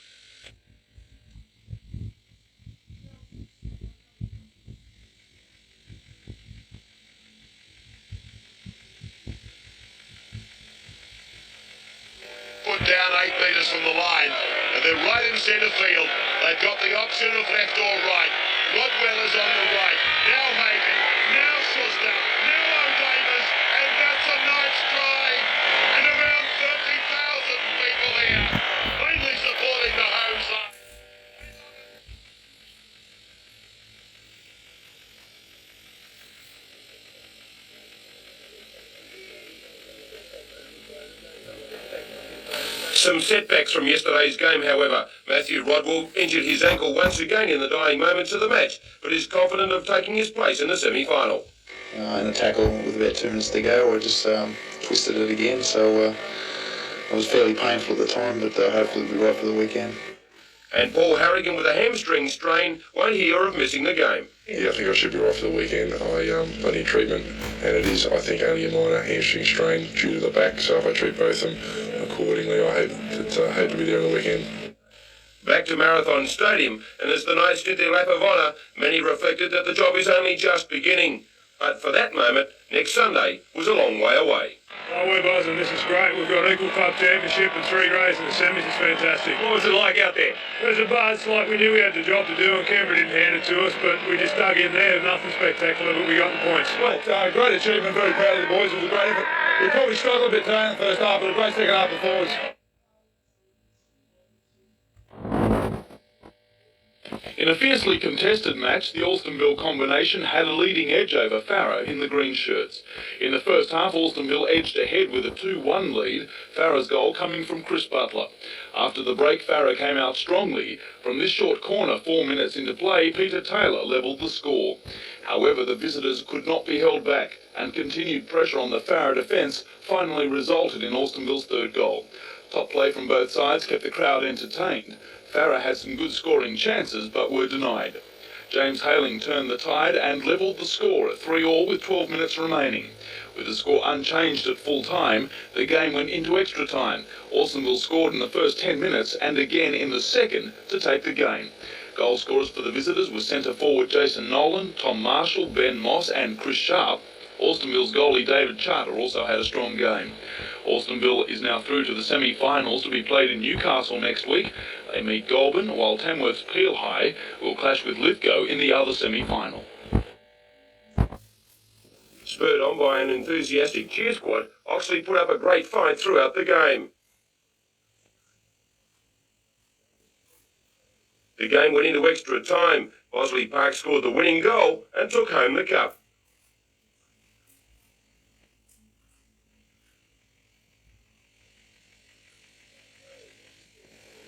Put down 8 metres from the line, and they're right in centre field. They've got the option of left or right. Rodwell is on the right. Now Hagen, now Schuster, now O'Davis, and that's a Knights try. And around 30,000 people here, mainly supporting the home side. Some setbacks from yesterday's game, however. Matthew Rodwell injured his ankle once again in the dying moments of the match, but is confident of taking his place in the semi-final. In the tackle with about 2 minutes to go, I just twisted it again, so it was fairly painful at the time, but hopefully it'll be right for the weekend. And Paul Harrigan with a hamstring strain won't hear of missing the game. Yeah, I think I should be right for the weekend. I need treatment, and it is, I think, only a minor hamstring strain due to the back, so if I treat both of them accordingly, I hope to be there on the weekend. Back to Marathon Stadium, and as the Knights did their lap of honour, many reflected that the job is only just beginning. But for that moment, next Sunday was a long way away. Oh, we're buzzing. This is great. We've got equal club championship and 3 grades in the semis. It's fantastic. What was it like out there? There's a buzz, like we knew we had the job to do, and Canberra didn't hand it to us, but we just dug in there. Nothing spectacular, but we got the points. Well, great achievement. Very proud of the boys. It was a great effort. We probably struggled a bit today in the first half, but a great second half performance. In a fiercely contested match, the Alstonville combination had a leading edge over Farrer in the green shirts. In the first half, Alstonville edged ahead with a 2-1 lead, Farrer's goal coming from Chris Butler. After the break, Farrer came out strongly. From this short corner, 4 minutes into play, Peter Taylor levelled the score. However, the visitors could not be held back, and continued pressure on the Farrer defence finally resulted in Alstonville's third goal. Top play from both sides kept the crowd entertained. Farrer had some good scoring chances, but were denied. James Hayling turned the tide and levelled the score at 3-3 with 12 minutes remaining. With the score unchanged at full time, the game went into extra time. Alstonville scored in the first 10 minutes and again in the second to take the game. Goal scorers for the visitors were centre forward Jason Nolan, Tom Marshall, Ben Moss and Chris Sharp. Alstonville's goalie David Charter also had a strong game. Alstonville is now through to the semi-finals to be played in Newcastle next week. They meet Goulburn, while Tamworth's Peel High will clash with Lithgow in the other semi-final. Spurred on by an enthusiastic cheer squad, Oxley put up a great fight throughout the game. The game went into extra time. Bosley Park scored the winning goal and took home the cup.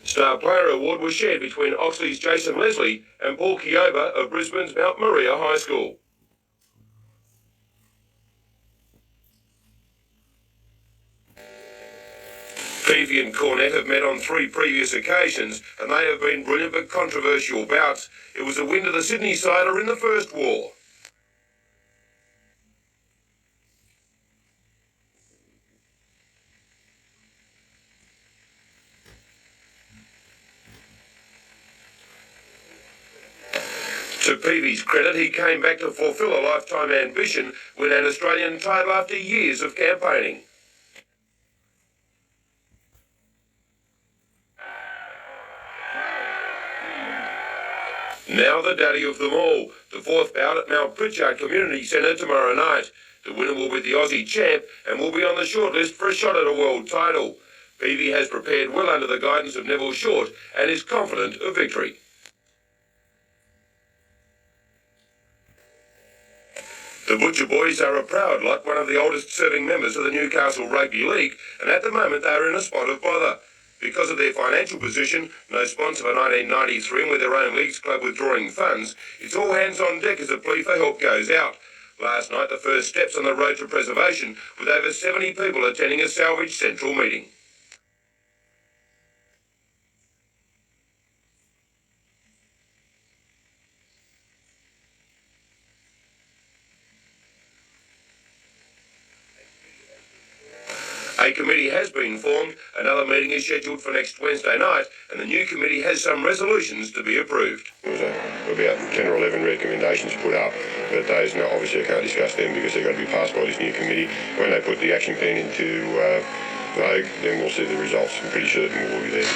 Star Player Award was shared between Oxley's Jason Leslie and Paul Kioba of Brisbane's Mount Maria High School. Peavy and Cornett have met on 3 previous occasions, and they have been brilliant but controversial bouts. It was a win to the Sydney Sider in the first war. To Peavy's credit, he came back to fulfil a lifetime ambition, win an Australian title after years of campaigning. Now the daddy of them all, the 4th bout at Mount Pritchard Community Centre tomorrow night. The winner will be the Aussie champ and will be on the shortlist for a shot at a world title. Peavy has prepared well under the guidance of Neville Short and is confident of victory. The Butcher Boys are a proud lot, one of the oldest serving members of the Newcastle Rugby League, and at the moment they are in a spot of bother. Because of their financial position, no sponsor for 1993 and with their own leagues club withdrawing funds, it's all hands on deck as a plea for help goes out. Last night, the first steps on the road to preservation, with over 70 people attending a Salvage Central meeting. A committee has been formed, another meeting is scheduled for next Wednesday night, and the new committee has some resolutions to be approved. There was about 10 or 11 recommendations put up, but those, obviously I can't discuss them because they've got to be passed by this new committee. When they put the action plan into vogue, then we'll see the results. I'm pretty certain we'll be there.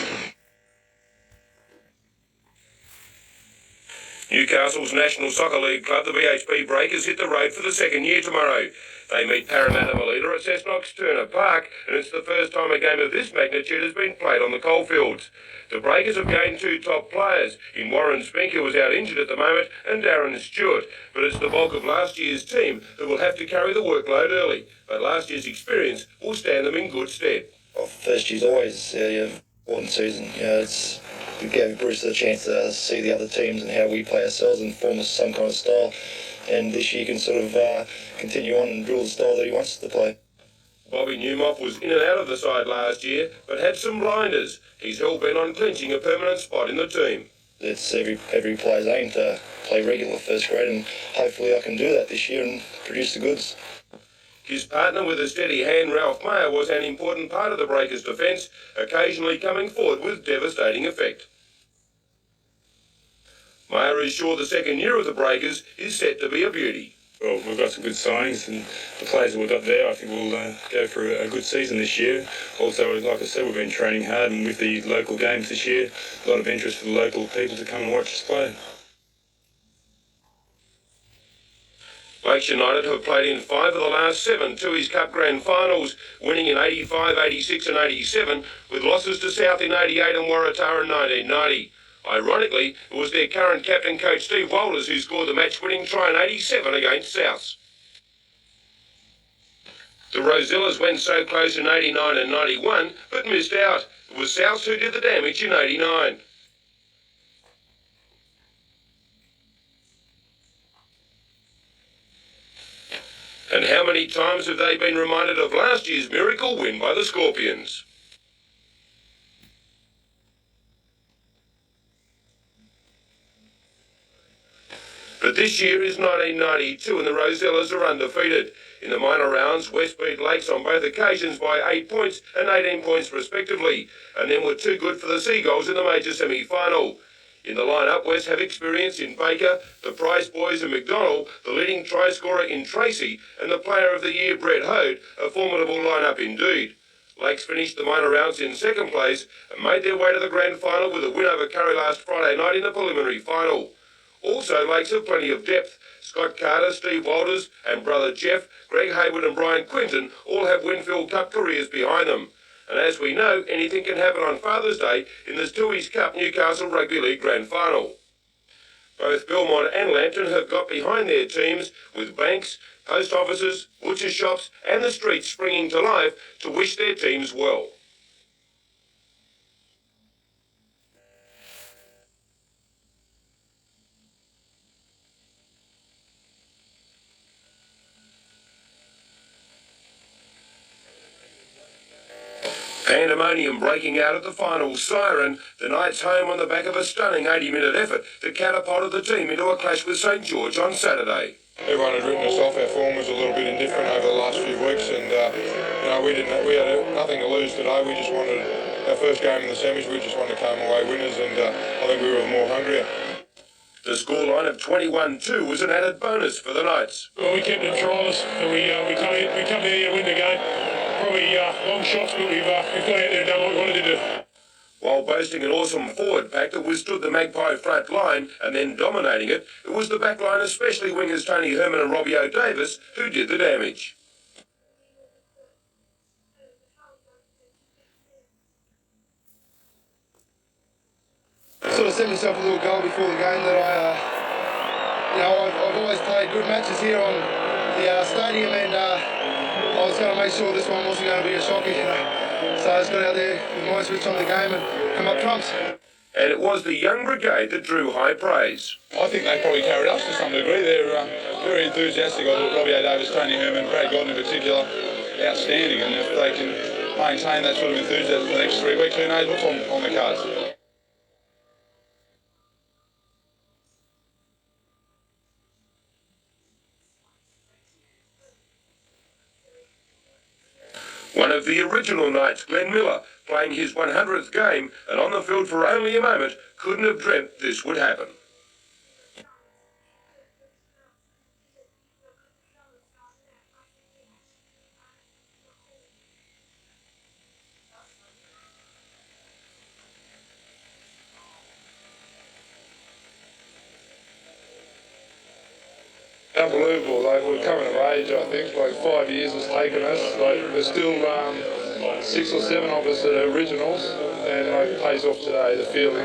Newcastle's National Soccer League club, the BHP Breakers, hit the road for the second year tomorrow. They meet Parramatta Melita at Cessnock's Turner Park, and it's the first time a game of this magnitude has been played on the coalfields. The Breakers have gained two top players, in Warren Spink, who is out injured at the moment, and Darren Stewart, but it's the bulk of last year's team who will have to carry the workload early. But last year's experience will stand them in good stead. Well, first year's always an important season. It's gave Bruce the chance to see the other teams and how we play ourselves and form some kind of style. And this year can sort of continue on and drill the style that he wants to play. Bobby Newmop was in and out of the side last year, but had some blinders. He's hell-bent on clinching a permanent spot in the team. It's every player's aim to play regular first grade, and hopefully I can do that this year and produce the goods. His partner with a steady hand, Ralph Mayer, was an important part of the Breakers' defence, occasionally coming forward with devastating effect. Mayer is sure the second year of the Breakers is set to be a beauty. Well, we've got some good signings, and the players that we've got there, I think we'll go for a good season this year. Also, like I said, we've been training hard, and with the local games this year, a lot of interest for the local people to come and watch us play. Lakes United have played in 5 of the last 7 Tooheys Cup Grand Finals, winning in 85, 86 and 87, with losses to South in 88 and Waratah in 1990. Ironically, it was their current captain coach Steve Walters who scored the match-winning try in 87 against Souths. The Rosellas went so close in 89 and 91, but missed out. It was Souths who did the damage in 89. And how many times have they been reminded of last year's miracle win by the Scorpions? But this year is 1992 and the Rosellas are undefeated. In the minor rounds, West beat Lakes on both occasions by 8 points and 18 points respectively, and then were too good for the Seagulls in the major semi-final. In the line-up, West have experience in Baker, the Price boys and McDonald, the leading try scorer in Tracy, and the player of the year, Brett Hode, a formidable line-up indeed. Lakes finished the minor rounds in second place and made their way to the grand final with a win over Curry last Friday night in the preliminary final. Also, Lakes have plenty of depth. Scott Carter, Steve Walters and brother Jeff, Greg Hayward and Brian Quinton all have Winfield Cup careers behind them. And as we know, anything can happen on Father's Day in the Tooheys Cup Newcastle Rugby League Grand Final. Both Belmont and Lambton have got behind their teams with banks, post offices, butcher shops and the streets springing to life to wish their teams well. Pandemonium breaking out at the final siren, the Knights home on the back of a stunning 80-minute effort that catapulted the team into a clash with St George on Saturday. Everyone had written us off. Our form was a little bit indifferent over the last few weeks, and we had nothing to lose today. We just wanted our first game in the semis. We just wanted to come away winners, and I think we were more hungrier. The scoreline of 21-2 was an added bonus for the Knights. Well, we kept them tries, and we come there to win the game. Probably long shots, but we've gone out there and done what we wanted to do. While boasting an awesome forward pack that withstood the Magpie front line and then dominating it, it was the back line, especially wingers Tony Herman and Robbie O'Davis, who did the damage. Sort of set myself a little goal before the game that I've always played good matches here on the stadium, and I was going to make sure this one wasn't going to be a shocker, So I just got out there with my switch on the game and come up trumps. And it was the young brigade that drew high praise. I think they probably carried us to some degree. They're very enthusiastic. I thought Robbie O'Davis, Tony Herman, Brad Godden in particular, outstanding. And if they can maintain that sort of enthusiasm for the next 3 weeks, who knows what's on the cards. One of the original Knights, Glenn Miller, playing his 100th game and on the field for only a moment, couldn't have dreamt this would happen. Unbelievable, like we're coming of age, I think, like 5 years has taken us, like there's still 6 or 7 of us that are originals, and like it pays off today, the feeling.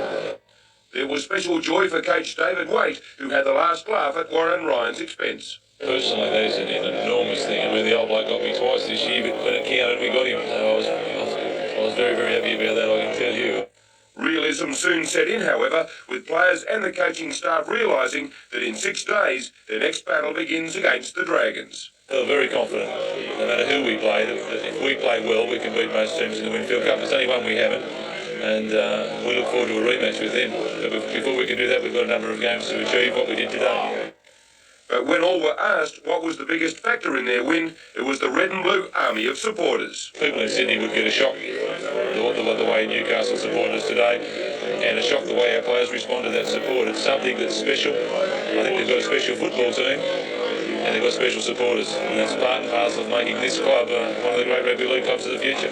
There was special joy for coach David Waite, who had the last laugh at Warren Ryan's expense. Personally, that is an enormous thing. I mean, the old bloke got me twice this year, but when it counted, we got him. So I was very, very happy about that, I can tell you. Realism soon set in, however, with players and the coaching staff realising that in 6 days, their next battle begins against the Dragons. We're very confident, no matter who we play, that if we play well, we can beat most teams in the Winfield Cup. There's only one we haven't, and we look forward to a rematch with them. But before we can do that, we've got a number of games to achieve what we did today. But when all were asked what was the biggest factor in their win, it was the red and blue army of supporters. People in Sydney would get a shock the way Newcastle supported us today, and a shock the way our players responded to that support. It's something that's special. I think they've got a special football team, and they've got special supporters, and that's part and parcel of making this club one of the great rugby league clubs of the future.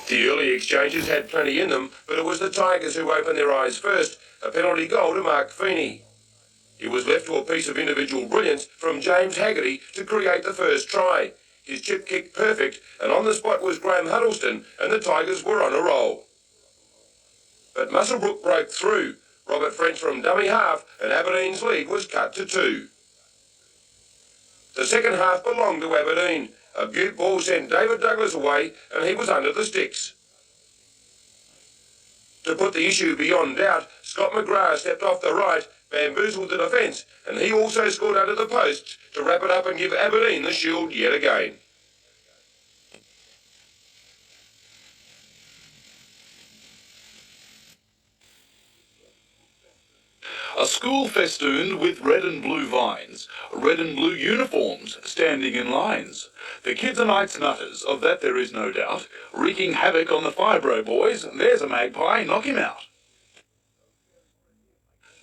The early exchanges had plenty in them, but it was the Tigers who opened their eyes first, a penalty goal to Mark Feeney. He was left to a piece of individual brilliance from James Haggerty to create the first try. His chip kicked perfect, and on the spot was Graham Huddleston, and the Tigers were on a roll. But Musselbrook broke through. Robert French from dummy half, and Aberdeen's lead was cut to 2. The second half belonged to Aberdeen. A butte ball sent David Douglas away, and he was under the sticks. To put the issue beyond doubt, Scott McGrath stepped off the right, bamboozled the defence, and he also scored under the posts to wrap it up and give Aberdeen the shield yet again. A school festooned with red and blue vines, red and blue uniforms standing in lines. The kids are Knights nutters, of that there is no doubt, wreaking havoc on the Fibro boys. There's a magpie, knock him out.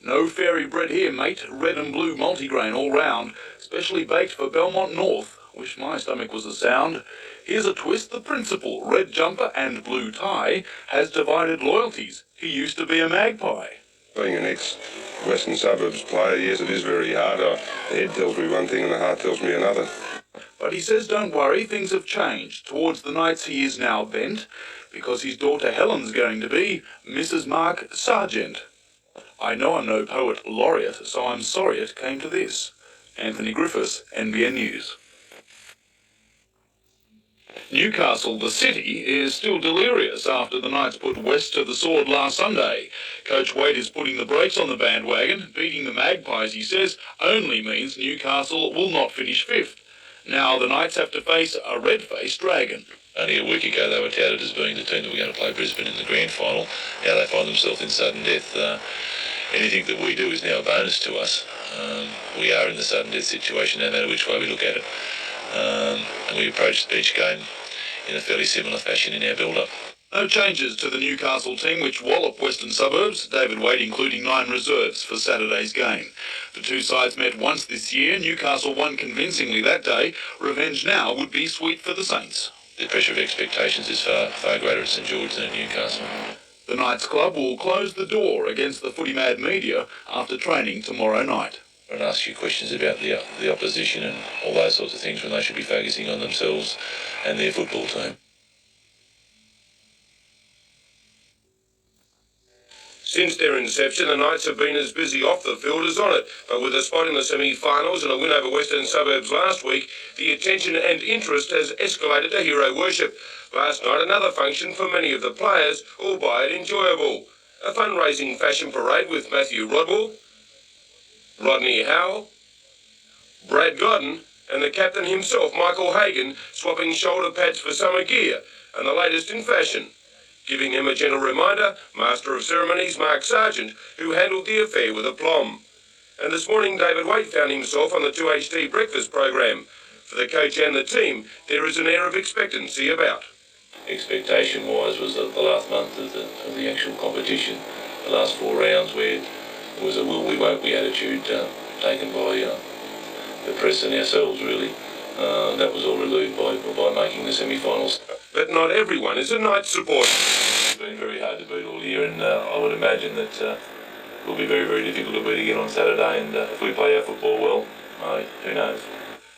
No fairy bread here, mate, red and blue multigrain all round, specially baked for Belmont North. Wish my stomach was a sound. Here's a twist, the principal, red jumper and blue tie, has divided loyalties. He used to be a magpie. Being an ex-Western Suburbs player, yes, it is very hard. The head tells me one thing and the heart tells me another. But he says don't worry, things have changed. Towards the Knights he is now bent, because his daughter Helen's going to be Mrs. Mark Sargent. I know I'm no poet laureate, so I'm sorry it came to this. Anthony Griffiths, NBN News. Newcastle, the city, is still delirious after the Knights put West to the sword last Sunday. Coach Waite is putting the brakes on the bandwagon. Beating the Magpies, he says, only means Newcastle will not finish 5th. Now the Knights have to face a red-faced Dragon. Only a week ago they were touted as being the team that were going to play Brisbane in the grand final. Now they find themselves in sudden death. Anything that we do is now a bonus to us. We are in the sudden death situation no matter which way we look at it. And we approach each game in a fairly similar fashion in our build-up. No changes to the Newcastle team, which wallop Western Suburbs, David Waite including 9 reserves for Saturday's game. The two sides met once this year. Newcastle won convincingly that day. Revenge now would be sweet for the Saints. The pressure of expectations is far greater at St George than at Newcastle. The Knights Club will close the door against the footy-mad media after training tomorrow night. And ask you questions about the opposition and all those sorts of things when they should be focusing on themselves and their football team. Since their inception, the Knights have been as busy off the field as on it, but with a spot in the semi-finals and a win over Western Suburbs last week, the attention and interest has escalated to hero worship. Last night, another function for many of the players, albeit enjoyable. A fundraising fashion parade with Matthew Rodwell, Rodney Howell, Brad Godden, and the captain himself, Michael Hagan, swapping shoulder pads for summer gear, and the latest in fashion. Giving him a gentle reminder, Master of Ceremonies Mark Sargent, who handled the affair with aplomb. and this morning David Waite found himself on the 2HT breakfast program. For the coach and the team, there is an air of expectancy about. Expectation-wise was the last month of the actual competition, the last 4 rounds where there was a will we won't we attitude taken by the press and ourselves really. That was all relieved by making the semi-finals. But not everyone is a Knights supporter. It's been very hard to beat all year, and I would imagine that it will be very, very difficult to beat again on Saturday, and if we play our football well, who knows.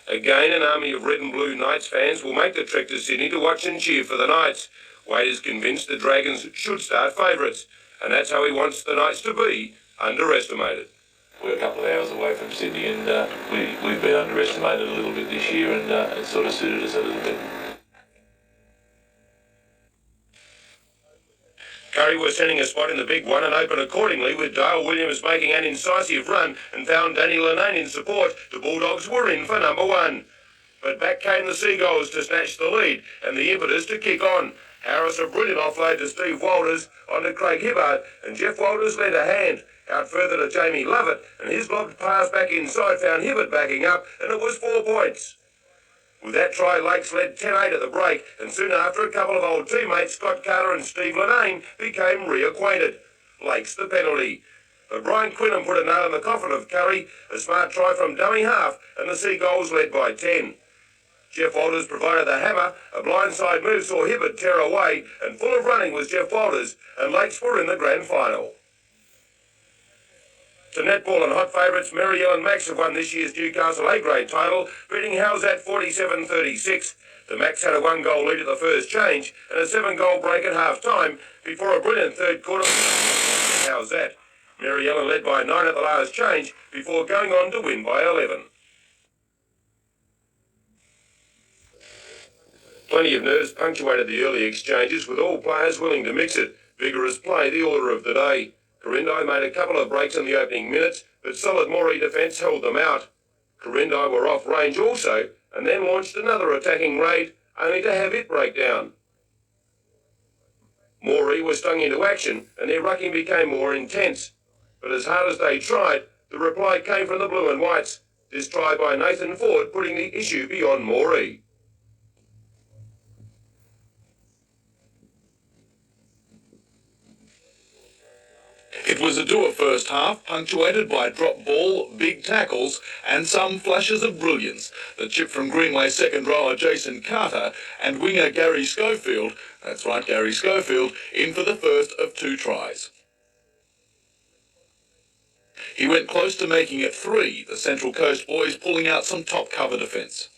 Again, an army of red and blue Knights fans will make the trek to Sydney to watch and cheer for the Knights. Wade is convinced the Dragons should start favourites, and that's how he wants the Knights to be underestimated. We're a couple of hours away from Sydney, and we've been underestimated a little bit this year, and it sort of suited us a little bit. Curry was sending a spot in the big one and opened accordingly, with Dale Williams making an incisive run and found Danny Linane in support. The Bulldogs were in for number 1. But back came the Seagulls to snatch the lead and the impetus to kick on. Harris a brilliant offload to Steve Walters onto Craig Hibbard, and Jeff Walters lent a hand. Out further to Jamie Lovett, and his lobbed pass back inside found Hibbard backing up, and it was 4 points. With that try, Lakes led 10-8 at the break, and soon after, a couple of old teammates, Scott Carter and Steve Linane, became reacquainted. Lakes the penalty. But Brian Quinnan put a nail in the coffin of Curry, a smart try from dummy half, and the Seagulls led by 10. Jeff Walters provided the hammer, a blindside move saw Hibbard tear away, and full of running was Jeff Walters, and Lakes were in the grand final. To netball and hot favourites, Mary Ellen Max have won this year's Newcastle A-grade title, beating Howsat 47-36. The Max had a 1-goal lead at the first change and a 7-goal break at half-time before a brilliant third quarter. Howsat. Mary Ellen led by 9 at the last change before going on to win by 11. Plenty of nerves punctuated the early exchanges, with all players willing to mix it. Vigorous play, the order of the day. Corindi made a couple of breaks in the opening minutes, but solid Moree defence held them out. Corindi were off range also, and then launched another attacking raid, only to have it break down. Moree was stung into action, and their rucking became more intense. But as hard as they tried, the reply came from the Blue and Whites. This try by Nathan Ford putting the issue beyond Moree. It was a doer first half, punctuated by drop ball, big tackles, and some flashes of brilliance. The chip from Greenway second rower Jason Carter and winger Gary Schofield, that's right, Gary Schofield, in for the first of 2 tries. He went close to making it 3, the Central Coast boys pulling out some top cover defence.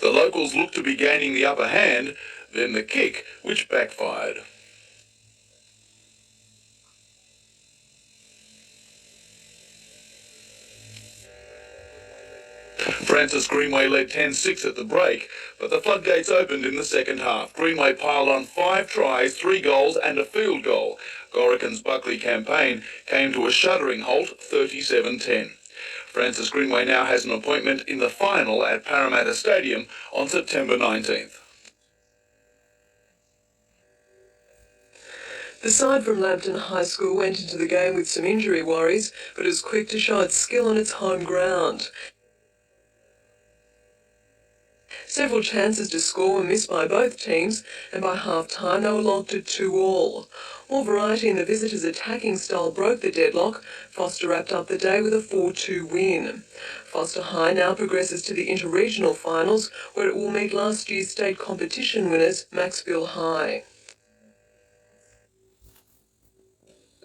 The locals looked to be gaining the upper hand, then the kick, which backfired. Francis Greenway led 10-6 at the break, but the floodgates opened in the second half. Greenway piled on 5 tries, 3 goals and a field goal. Gorican's Buckley campaign came to a shuddering halt, 37-10. Francis Greenway now has an appointment in the final at Parramatta Stadium on September 19th. The side from Lambton High School went into the game with some injury worries, but is quick to show its skill on its home ground. Several chances to score were missed by both teams, and by half-time they were locked at 2-2. More variety in the visitors' attacking style broke the deadlock. Foster wrapped up the day with a 4-2 win. Foster High now progresses to the interregional finals, where it will meet last year's state competition winners, Maxville High.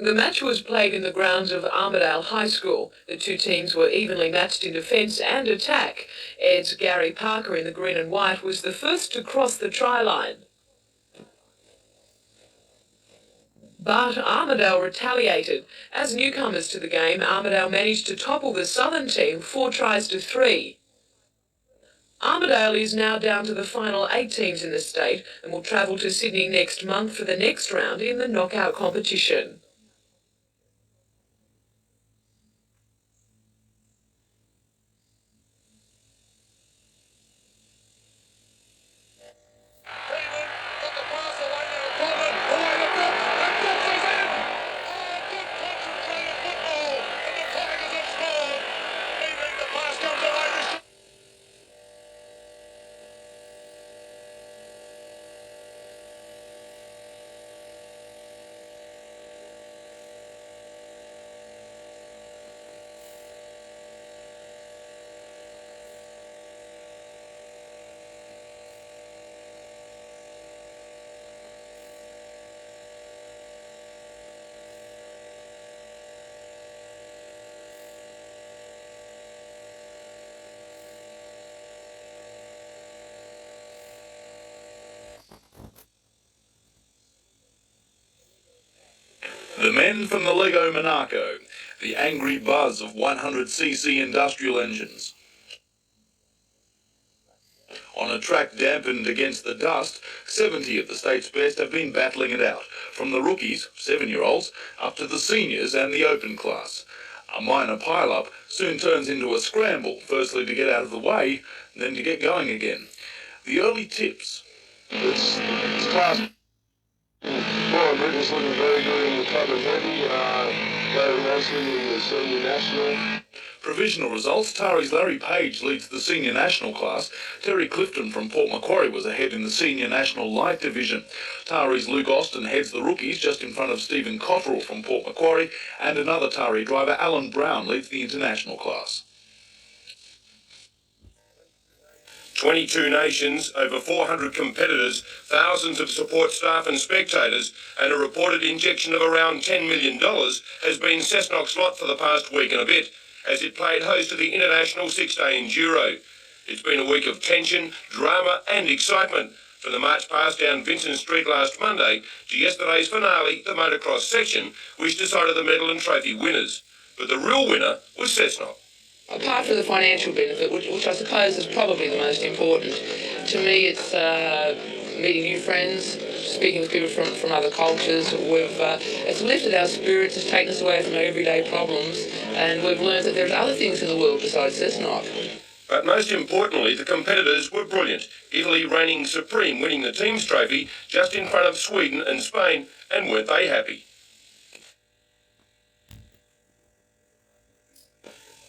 The match was played in the grounds of Armidale High School. The two teams were evenly matched in defence and attack. Ed's Gary Parker in the green and white was the first to cross the try line. But Armidale retaliated. As newcomers to the game, Armidale managed to topple the southern team 4-3. Armidale is now down to the final 8 teams in the state and will travel to Sydney next month for the next round in the knockout competition. The men from the Lego Monaco, the angry buzz of 100cc industrial engines. On a track dampened against the dust, 70 of the state's best have been battling it out, from the rookies, 7-year-olds, up to the seniors and the open class. A minor pile-up soon turns into a scramble, firstly to get out of the way, then to get going again. The early tips. It's class. Well, Britain's looking very good in the club of heavy, very nicely in the senior national. Provisional results, Tari's Larry Page leads the senior national class. Terry Clifton from Port Macquarie was ahead in the senior national light division. Tari's Luke Austin heads the rookies just in front of Stephen Cotterill from Port Macquarie, and another Tari driver, Alan Brown, leads the international class. 22 nations, over 400 competitors, thousands of support staff and spectators, and a reported injection of around $10 million has been Cessnock's lot for the past week and a bit, as it played host to the International 6-Day Enduro. It's been a week of tension, drama and excitement, from the march past down Vincent Street last Monday to yesterday's finale, the motocross section, which decided the medal and trophy winners. But the real winner was Cessnock. Apart from the financial benefit, which I suppose is probably the most important, to me it's meeting new friends, speaking with people from other cultures. It's lifted our spirits, it's taken us away from our everyday problems, and we've learned that there's other things in the world besides Cessnock. But most importantly, the competitors were brilliant. Italy reigning supreme, winning the team's trophy just in front of Sweden and Spain, and weren't they happy?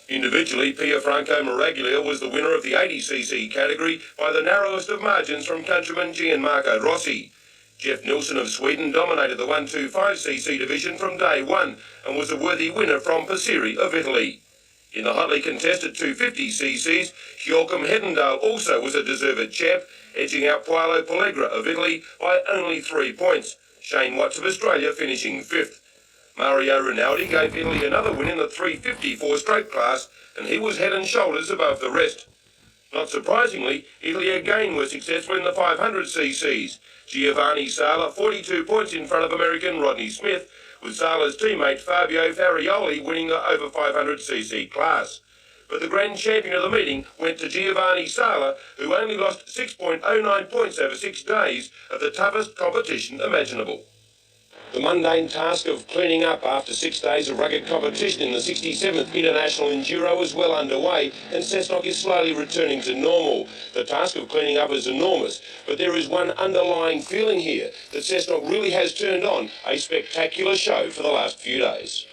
Individually, Pierfranco Maraglia was the winner of the 80cc category by the narrowest of margins from countryman Gianmarco Rossi. Jeff Nilsson of Sweden dominated the 125cc division from day one and was a worthy winner from Passeri of Italy. In the hotly contested 250cc's, Joachim Hedendal also was a deserved champ, edging out Paolo Pellegra of Italy by only 3 points, Shane Watts of Australia finishing 5th. Mario Rinaldi gave Italy another win in the 350 four-stroke class, and he was head and shoulders above the rest. Not surprisingly, Italy again were successful in the 500cc's. Giovanni Sala 42 points in front of American Rodney Smith, with Sala's teammate Fabio Farioli winning the over 500cc class. But the grand champion of the meeting went to Giovanni Sala, who only lost 6.09 points over 6 days of the toughest competition imaginable. The mundane task of cleaning up after 6 days of rugged competition in the 67th International Enduro is well underway, and Cessnock is slowly returning to normal. The task of cleaning up is enormous, but there is one underlying feeling here, that Cessnock really has turned on a spectacular show for the last few days.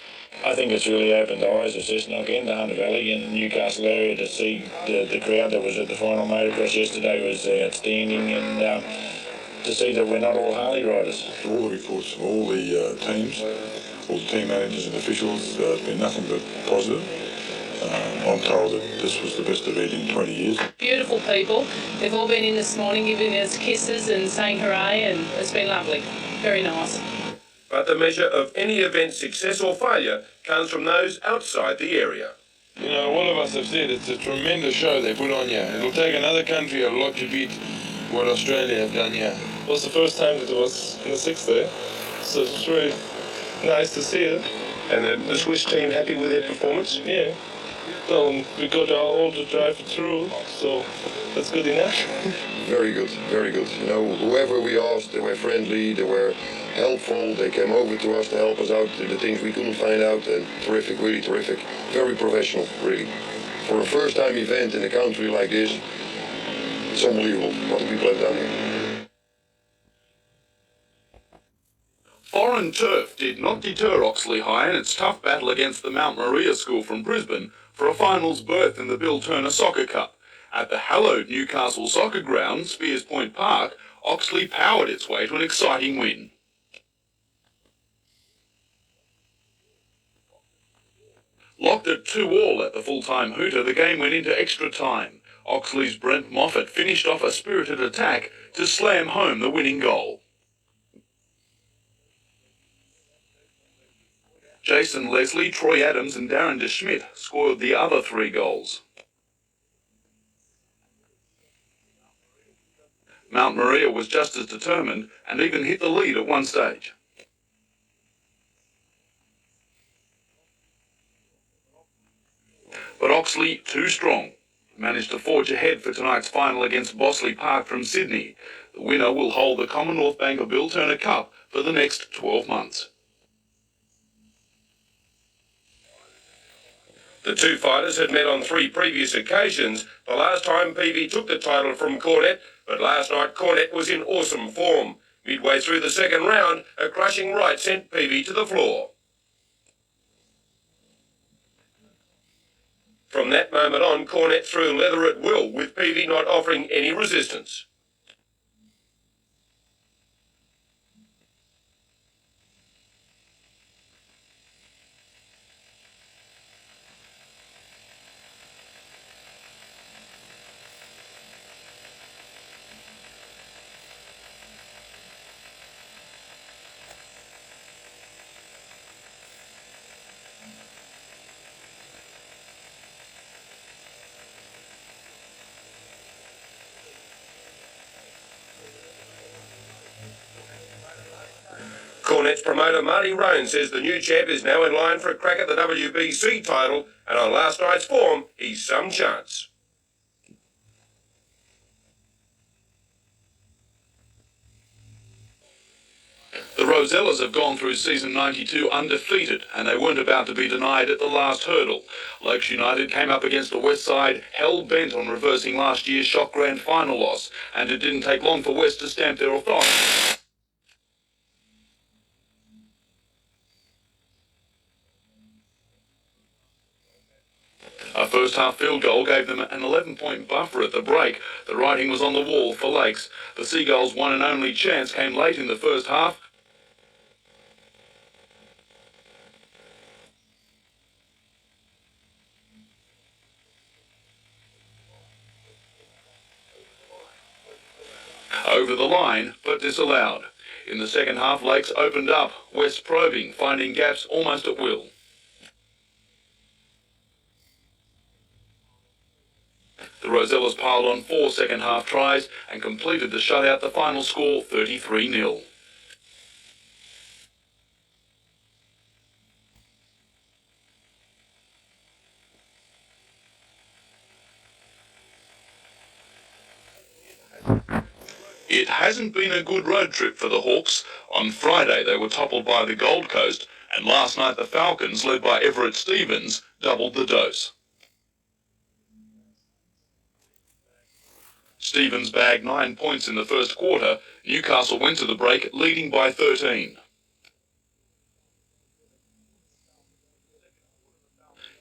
I think it's really opened the eyes of Cessnock and the Hunter Valley and the Newcastle area to see the crowd that was at the final motocross yesterday was outstanding, and to see that we're not all Harley riders. All the reports from all the teams, all the team managers and officials, there's been nothing but positive. I'm told that this was the best event in 20 years. Beautiful people. They've all been in this morning giving us kisses and saying hooray, and it's been lovely. Very nice. But the measure of any event's success or failure comes from those outside the area. You know, all of us have said it's a tremendous show they put on here. It'll take another country a lot to beat what Australia have done here. It was the first time that it was in the 6th day, so it's really nice to see it. And the Swiss team happy with their performance? Yeah. Well, we got all to drive it through, so that's good enough. Very good, very good. You know, whoever we asked, they were friendly, they were helpful, they came over to us to help us out in the things we couldn't find out, and terrific, really terrific. Very professional, really. For a first-time event in a country like this, it's unbelievable what the people have done here. Foreign turf did not deter Oxley High in its tough battle against the Mount Maria School from Brisbane for a finals berth in the Bill Turner Soccer Cup. At the hallowed Newcastle Soccer Ground, Spears Point Park, Oxley powered its way to an exciting win. Locked at 2-2 at the full-time hooter, the game went into extra time. Oxley's Brent Moffat finished off a spirited attack to slam home the winning goal. Jason Leslie, Troy Adams and Darren DeSchmidt scored the other 3 goals. Mount Maria was just as determined and even hit the lead at one stage. But Oxley, too strong, managed to forge ahead for tonight's final against Bossley Park from Sydney. The winner will hold the Commonwealth Bank of Bill Turner Cup for the next 12 months. The two fighters had met on 3 previous occasions, the last time Peavy took the title from Cornett, but last night Cornett was in awesome form. Midway through the second round, a crushing right sent Peavy to the floor. From that moment on, Cornett threw leather at will, with Peavy not offering any resistance. Cornett's promoter Marty Roan says the new champ is now in line for a crack at the WBC title, and on last night's form, he's some chance. The Rosellas have gone through season 92 undefeated, and they weren't about to be denied at the last hurdle. Lakes United came up against the West side, hell-bent on reversing last year's shock grand final loss, and it didn't take long for West to stamp their authority. A first-half field goal gave them an 11-point buffer at the break. The writing was on the wall for Lakes. The Seagulls' one and only chance came late in the first half. Over the line, but disallowed. In the second half, Lakes opened up, West probing, finding gaps almost at will. The Rosellas piled on 4 second-half tries and completed the shutout, the final score 33-0. It hasn't been a good road trip for the Hawks. On Friday they were toppled by the Gold Coast, and last night the Falcons, led by Everett Stevens, doubled the dose. Stevens bagged 9 points in the first quarter. Newcastle went to the break leading by 13.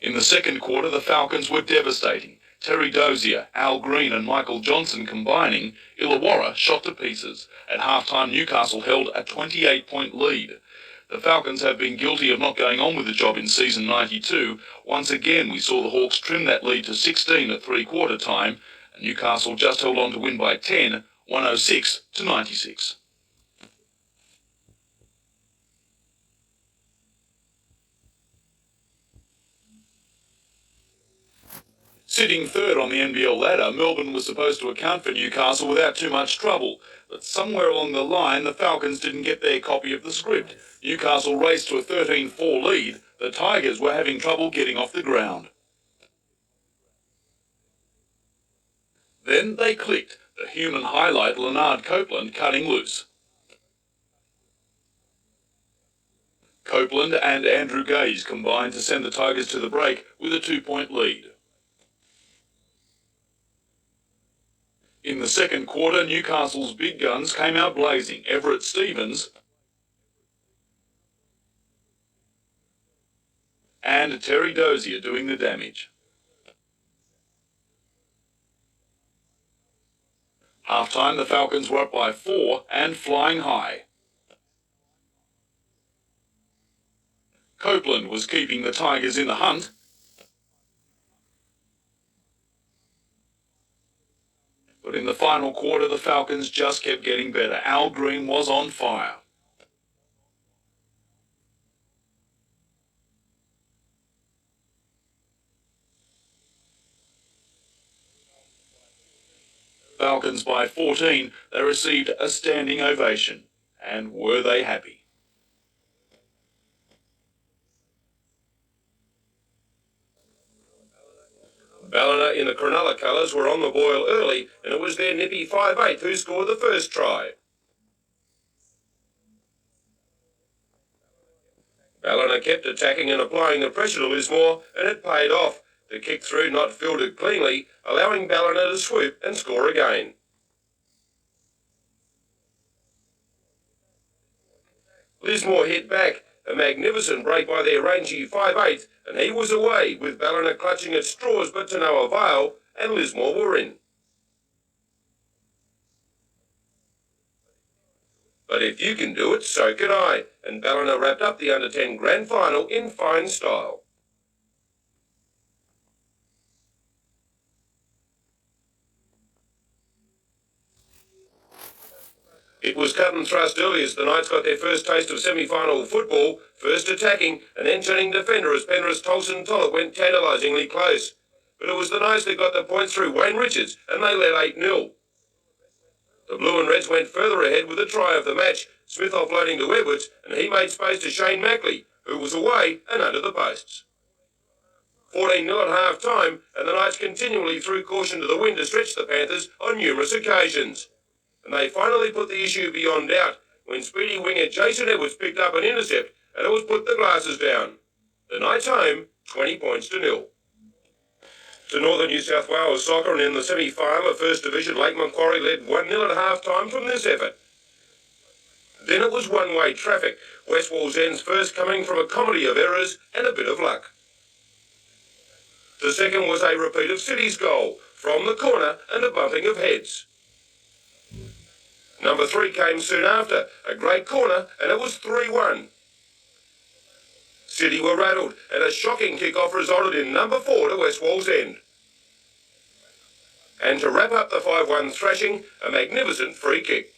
In the second quarter, the Falcons were devastating. Terry Dozier, Al Green and Michael Johnson combining, Illawarra shot to pieces. At half-time, Newcastle held a 28-point lead. The Falcons have been guilty of not going on with the job in season 92. Once again, we saw the Hawks trim that lead to 16 at three-quarter time, and Newcastle just held on to win by 10, 106-96. Sitting third on the NBL ladder, Melbourne was supposed to account for Newcastle without too much trouble. But somewhere along the line, the Falcons didn't get their copy of the script. Newcastle raced to a 13-4 lead. The Tigers were having trouble getting off the ground. Then they clicked. The human highlight, Leonard Copeland, cutting loose. Copeland and Andrew Gaze combined to send the Tigers to the break with a 2-point lead. In the second quarter, Newcastle's big guns came out blazing. Everett Stevens and Terry Dozier doing the damage. Half-time, the Falcons were up by 4 and flying high. Copeland was keeping the Tigers in the hunt. But in the final quarter, the Falcons just kept getting better. Al Green was on fire. Falcons by 14, they received a standing ovation. And were they happy? Ballina in the Cronulla colours were on the boil early, and it was their nippy 5'8" who scored the first try. Ballina kept attacking and applying the pressure to Lismore, and it paid off. The kick through not fielded cleanly, allowing Ballina to swoop and score again. Lismore hit back, a magnificent break by their rangy 5'8", and he was away, with Ballina clutching at straws but to no avail, and Lismore were in. But if you can do it, so can I, and Ballina wrapped up the under-10 grand final in fine style. It was cut and thrust early as the Knights got their first taste of semi-final football, first attacking and then turning defender as Penrith's Tolson Tollett went tantalisingly close. But it was the Knights that got the point through Wayne Richards, and they led 8-0. The Blue and Reds went further ahead with a try of the match, Smith offloading to Edwards, and he made space to Shane Mackley, who was away and under the posts. 14-0 at half-time, and the Knights continually threw caution to the wind to stretch the Panthers on numerous occasions. And they finally put the issue beyond doubt when speedy winger Jason Edwards picked up an intercept, and it was put the glasses down. The Knights home, 20 points to 0. To Northern New South Wales soccer, and in the semi-final of First Division, Lake Macquarie led 1-0 at half-time from this effort. Then it was one-way traffic, West Wallsend's first coming from a comedy of errors and a bit of luck. The second was a repeat of City's goal, from the corner and a bumping of heads. Number 3 came soon after, a great corner, and it was 3-1. City were rattled, and a shocking kick-off resulted in number 4 to West Wallsend. And to wrap up the 5-1 thrashing, a magnificent free kick.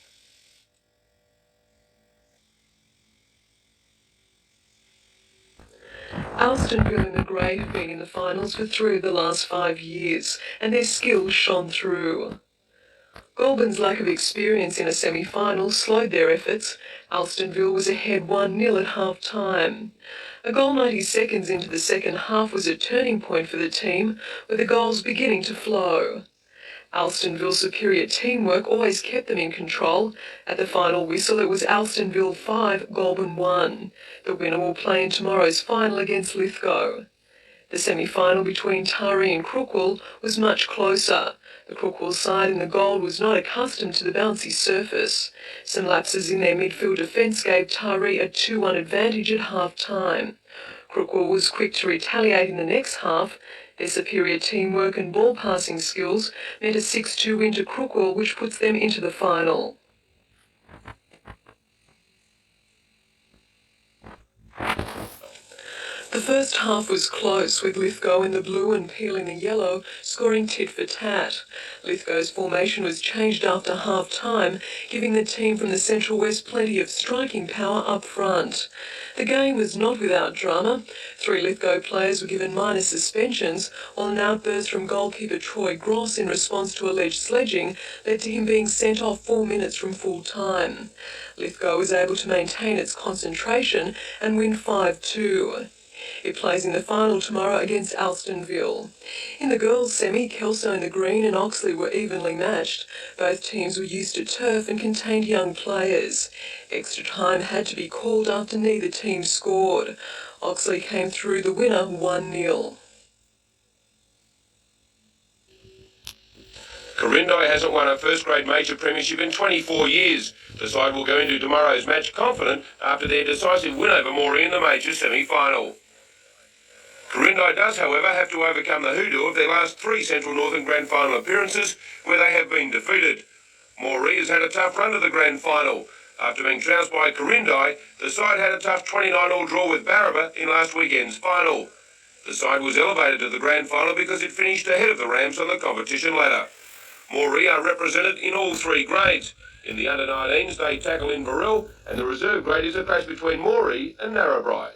Alstonville and the Grey have been in the finals for 3 of the last 5 years, and their skills shone through. Goulburn's lack of experience in a semi-final slowed their efforts. Alstonville was ahead 1-0 at half-time. A goal 90 seconds into the second half was a turning point for the team, with the goals beginning to flow. Alstonville's superior teamwork always kept them in control. At the final whistle, it was Alstonville 5, Goulburn 1. The winner will play in tomorrow's final against Lithgow. The semi-final between Taree and Crookwell was much closer. The Crookwell side in the gold was not accustomed to the bouncy surface. Some lapses in their midfield defence gave Taree a 2-1 advantage at half-time. Crookwell was quick to retaliate in the next half. Their superior teamwork and ball-passing skills meant a 6-2 win to Crookwell, which puts them into the final. The first half was close, with Lithgow in the blue and Peel in the yellow scoring tit for tat. Lithgow's formation was changed after half-time, giving the team from the Central West plenty of striking power up front. The game was not without drama. 3 Lithgow players were given minor suspensions, while an outburst from goalkeeper Troy Gross in response to alleged sledging led to him being sent off 4 minutes from full time. Lithgow was able to maintain its concentration and win 5-2. It plays in the final tomorrow against Alstonville. In the girls' semi, Kelso in the green and Oxley were evenly matched. Both teams were used to turf and contained young players. Extra time had to be called after neither team scored. Oxley came through the winner 1-0. Corindai hasn't won a first-grade major premiership in 24 years. The side will go into tomorrow's match confident after their decisive win over Moree in the major semi-final. Corindai does, however, have to overcome the hoodoo of their last 3 Central Northern Grand Final appearances, where they have been defeated. Moree has had a tough run to the Grand Final. After being trounced by Corindai, the side had a tough 29-all draw with Barraba in last weekend's final. The side was elevated to the Grand Final because it finished ahead of the Rams on the competition ladder. Moree are represented in all 3 grades. In the under-19s, they tackle Inverell, and the reserve grade is a clash between Moree and Narrabri.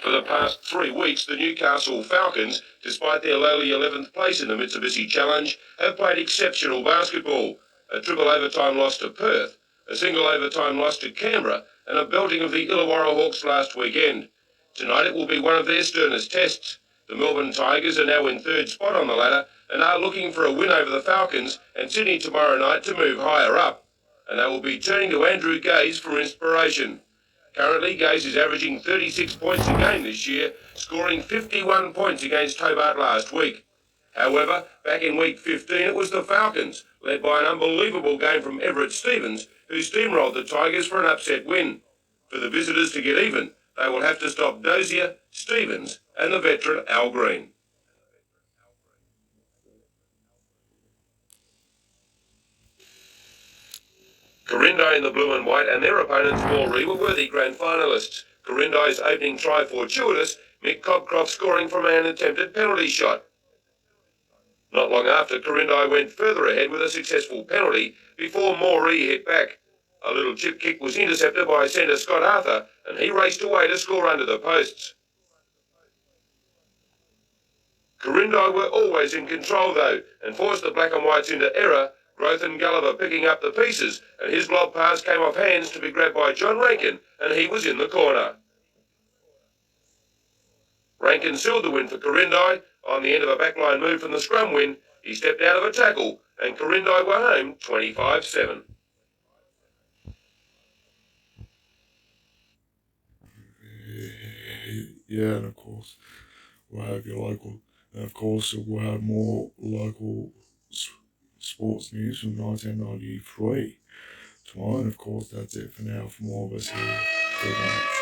For the past 3 weeks, the Newcastle Falcons, despite their lowly 11th place in the Mitsubishi Challenge, have played exceptional basketball. A triple overtime loss to Perth, a single overtime loss to Canberra, and a belting of the Illawarra Hawks last weekend. Tonight it will be one of their sternest tests. The Melbourne Tigers are now in third spot on the ladder and are looking for a win over the Falcons and Sydney tomorrow night to move higher up. And they will be turning to Andrew Gaze for inspiration. Currently, Gaze is averaging 36 points a game this year, scoring 51 points against Hobart last week. However, back in week 15 it was the Falcons, led by an unbelievable game from Everett Stevens, who steamrolled the Tigers for an upset win. For the visitors to get even, they will have to stop Dozier, Stevens and the veteran Al Green. Corindi in the blue and white and their opponents Moree were worthy grand finalists. Corindi's opening try fortuitous, Mick Cobcroft scoring from an attempted penalty shot. Not long after, Corindi went further ahead with a successful penalty before Moree hit back. A little chip kick was intercepted by centre Scott Arthur and he raced away to score under the posts. Corindi were always in control though and forced the black and whites into error, Growth and Gulliver picking up the pieces and his lob pass came off hands to be grabbed by John Rankin and he was in the corner. Rankin sealed the win for Corindi. On the end of a backline move from the scrum win, he stepped out of a tackle and Corindi were home 25-7. Yeah, and of course we'll have your local, and of course we'll have more local sports news from 1993 tomorrow, and of course that's it for now from all of us here. Good night.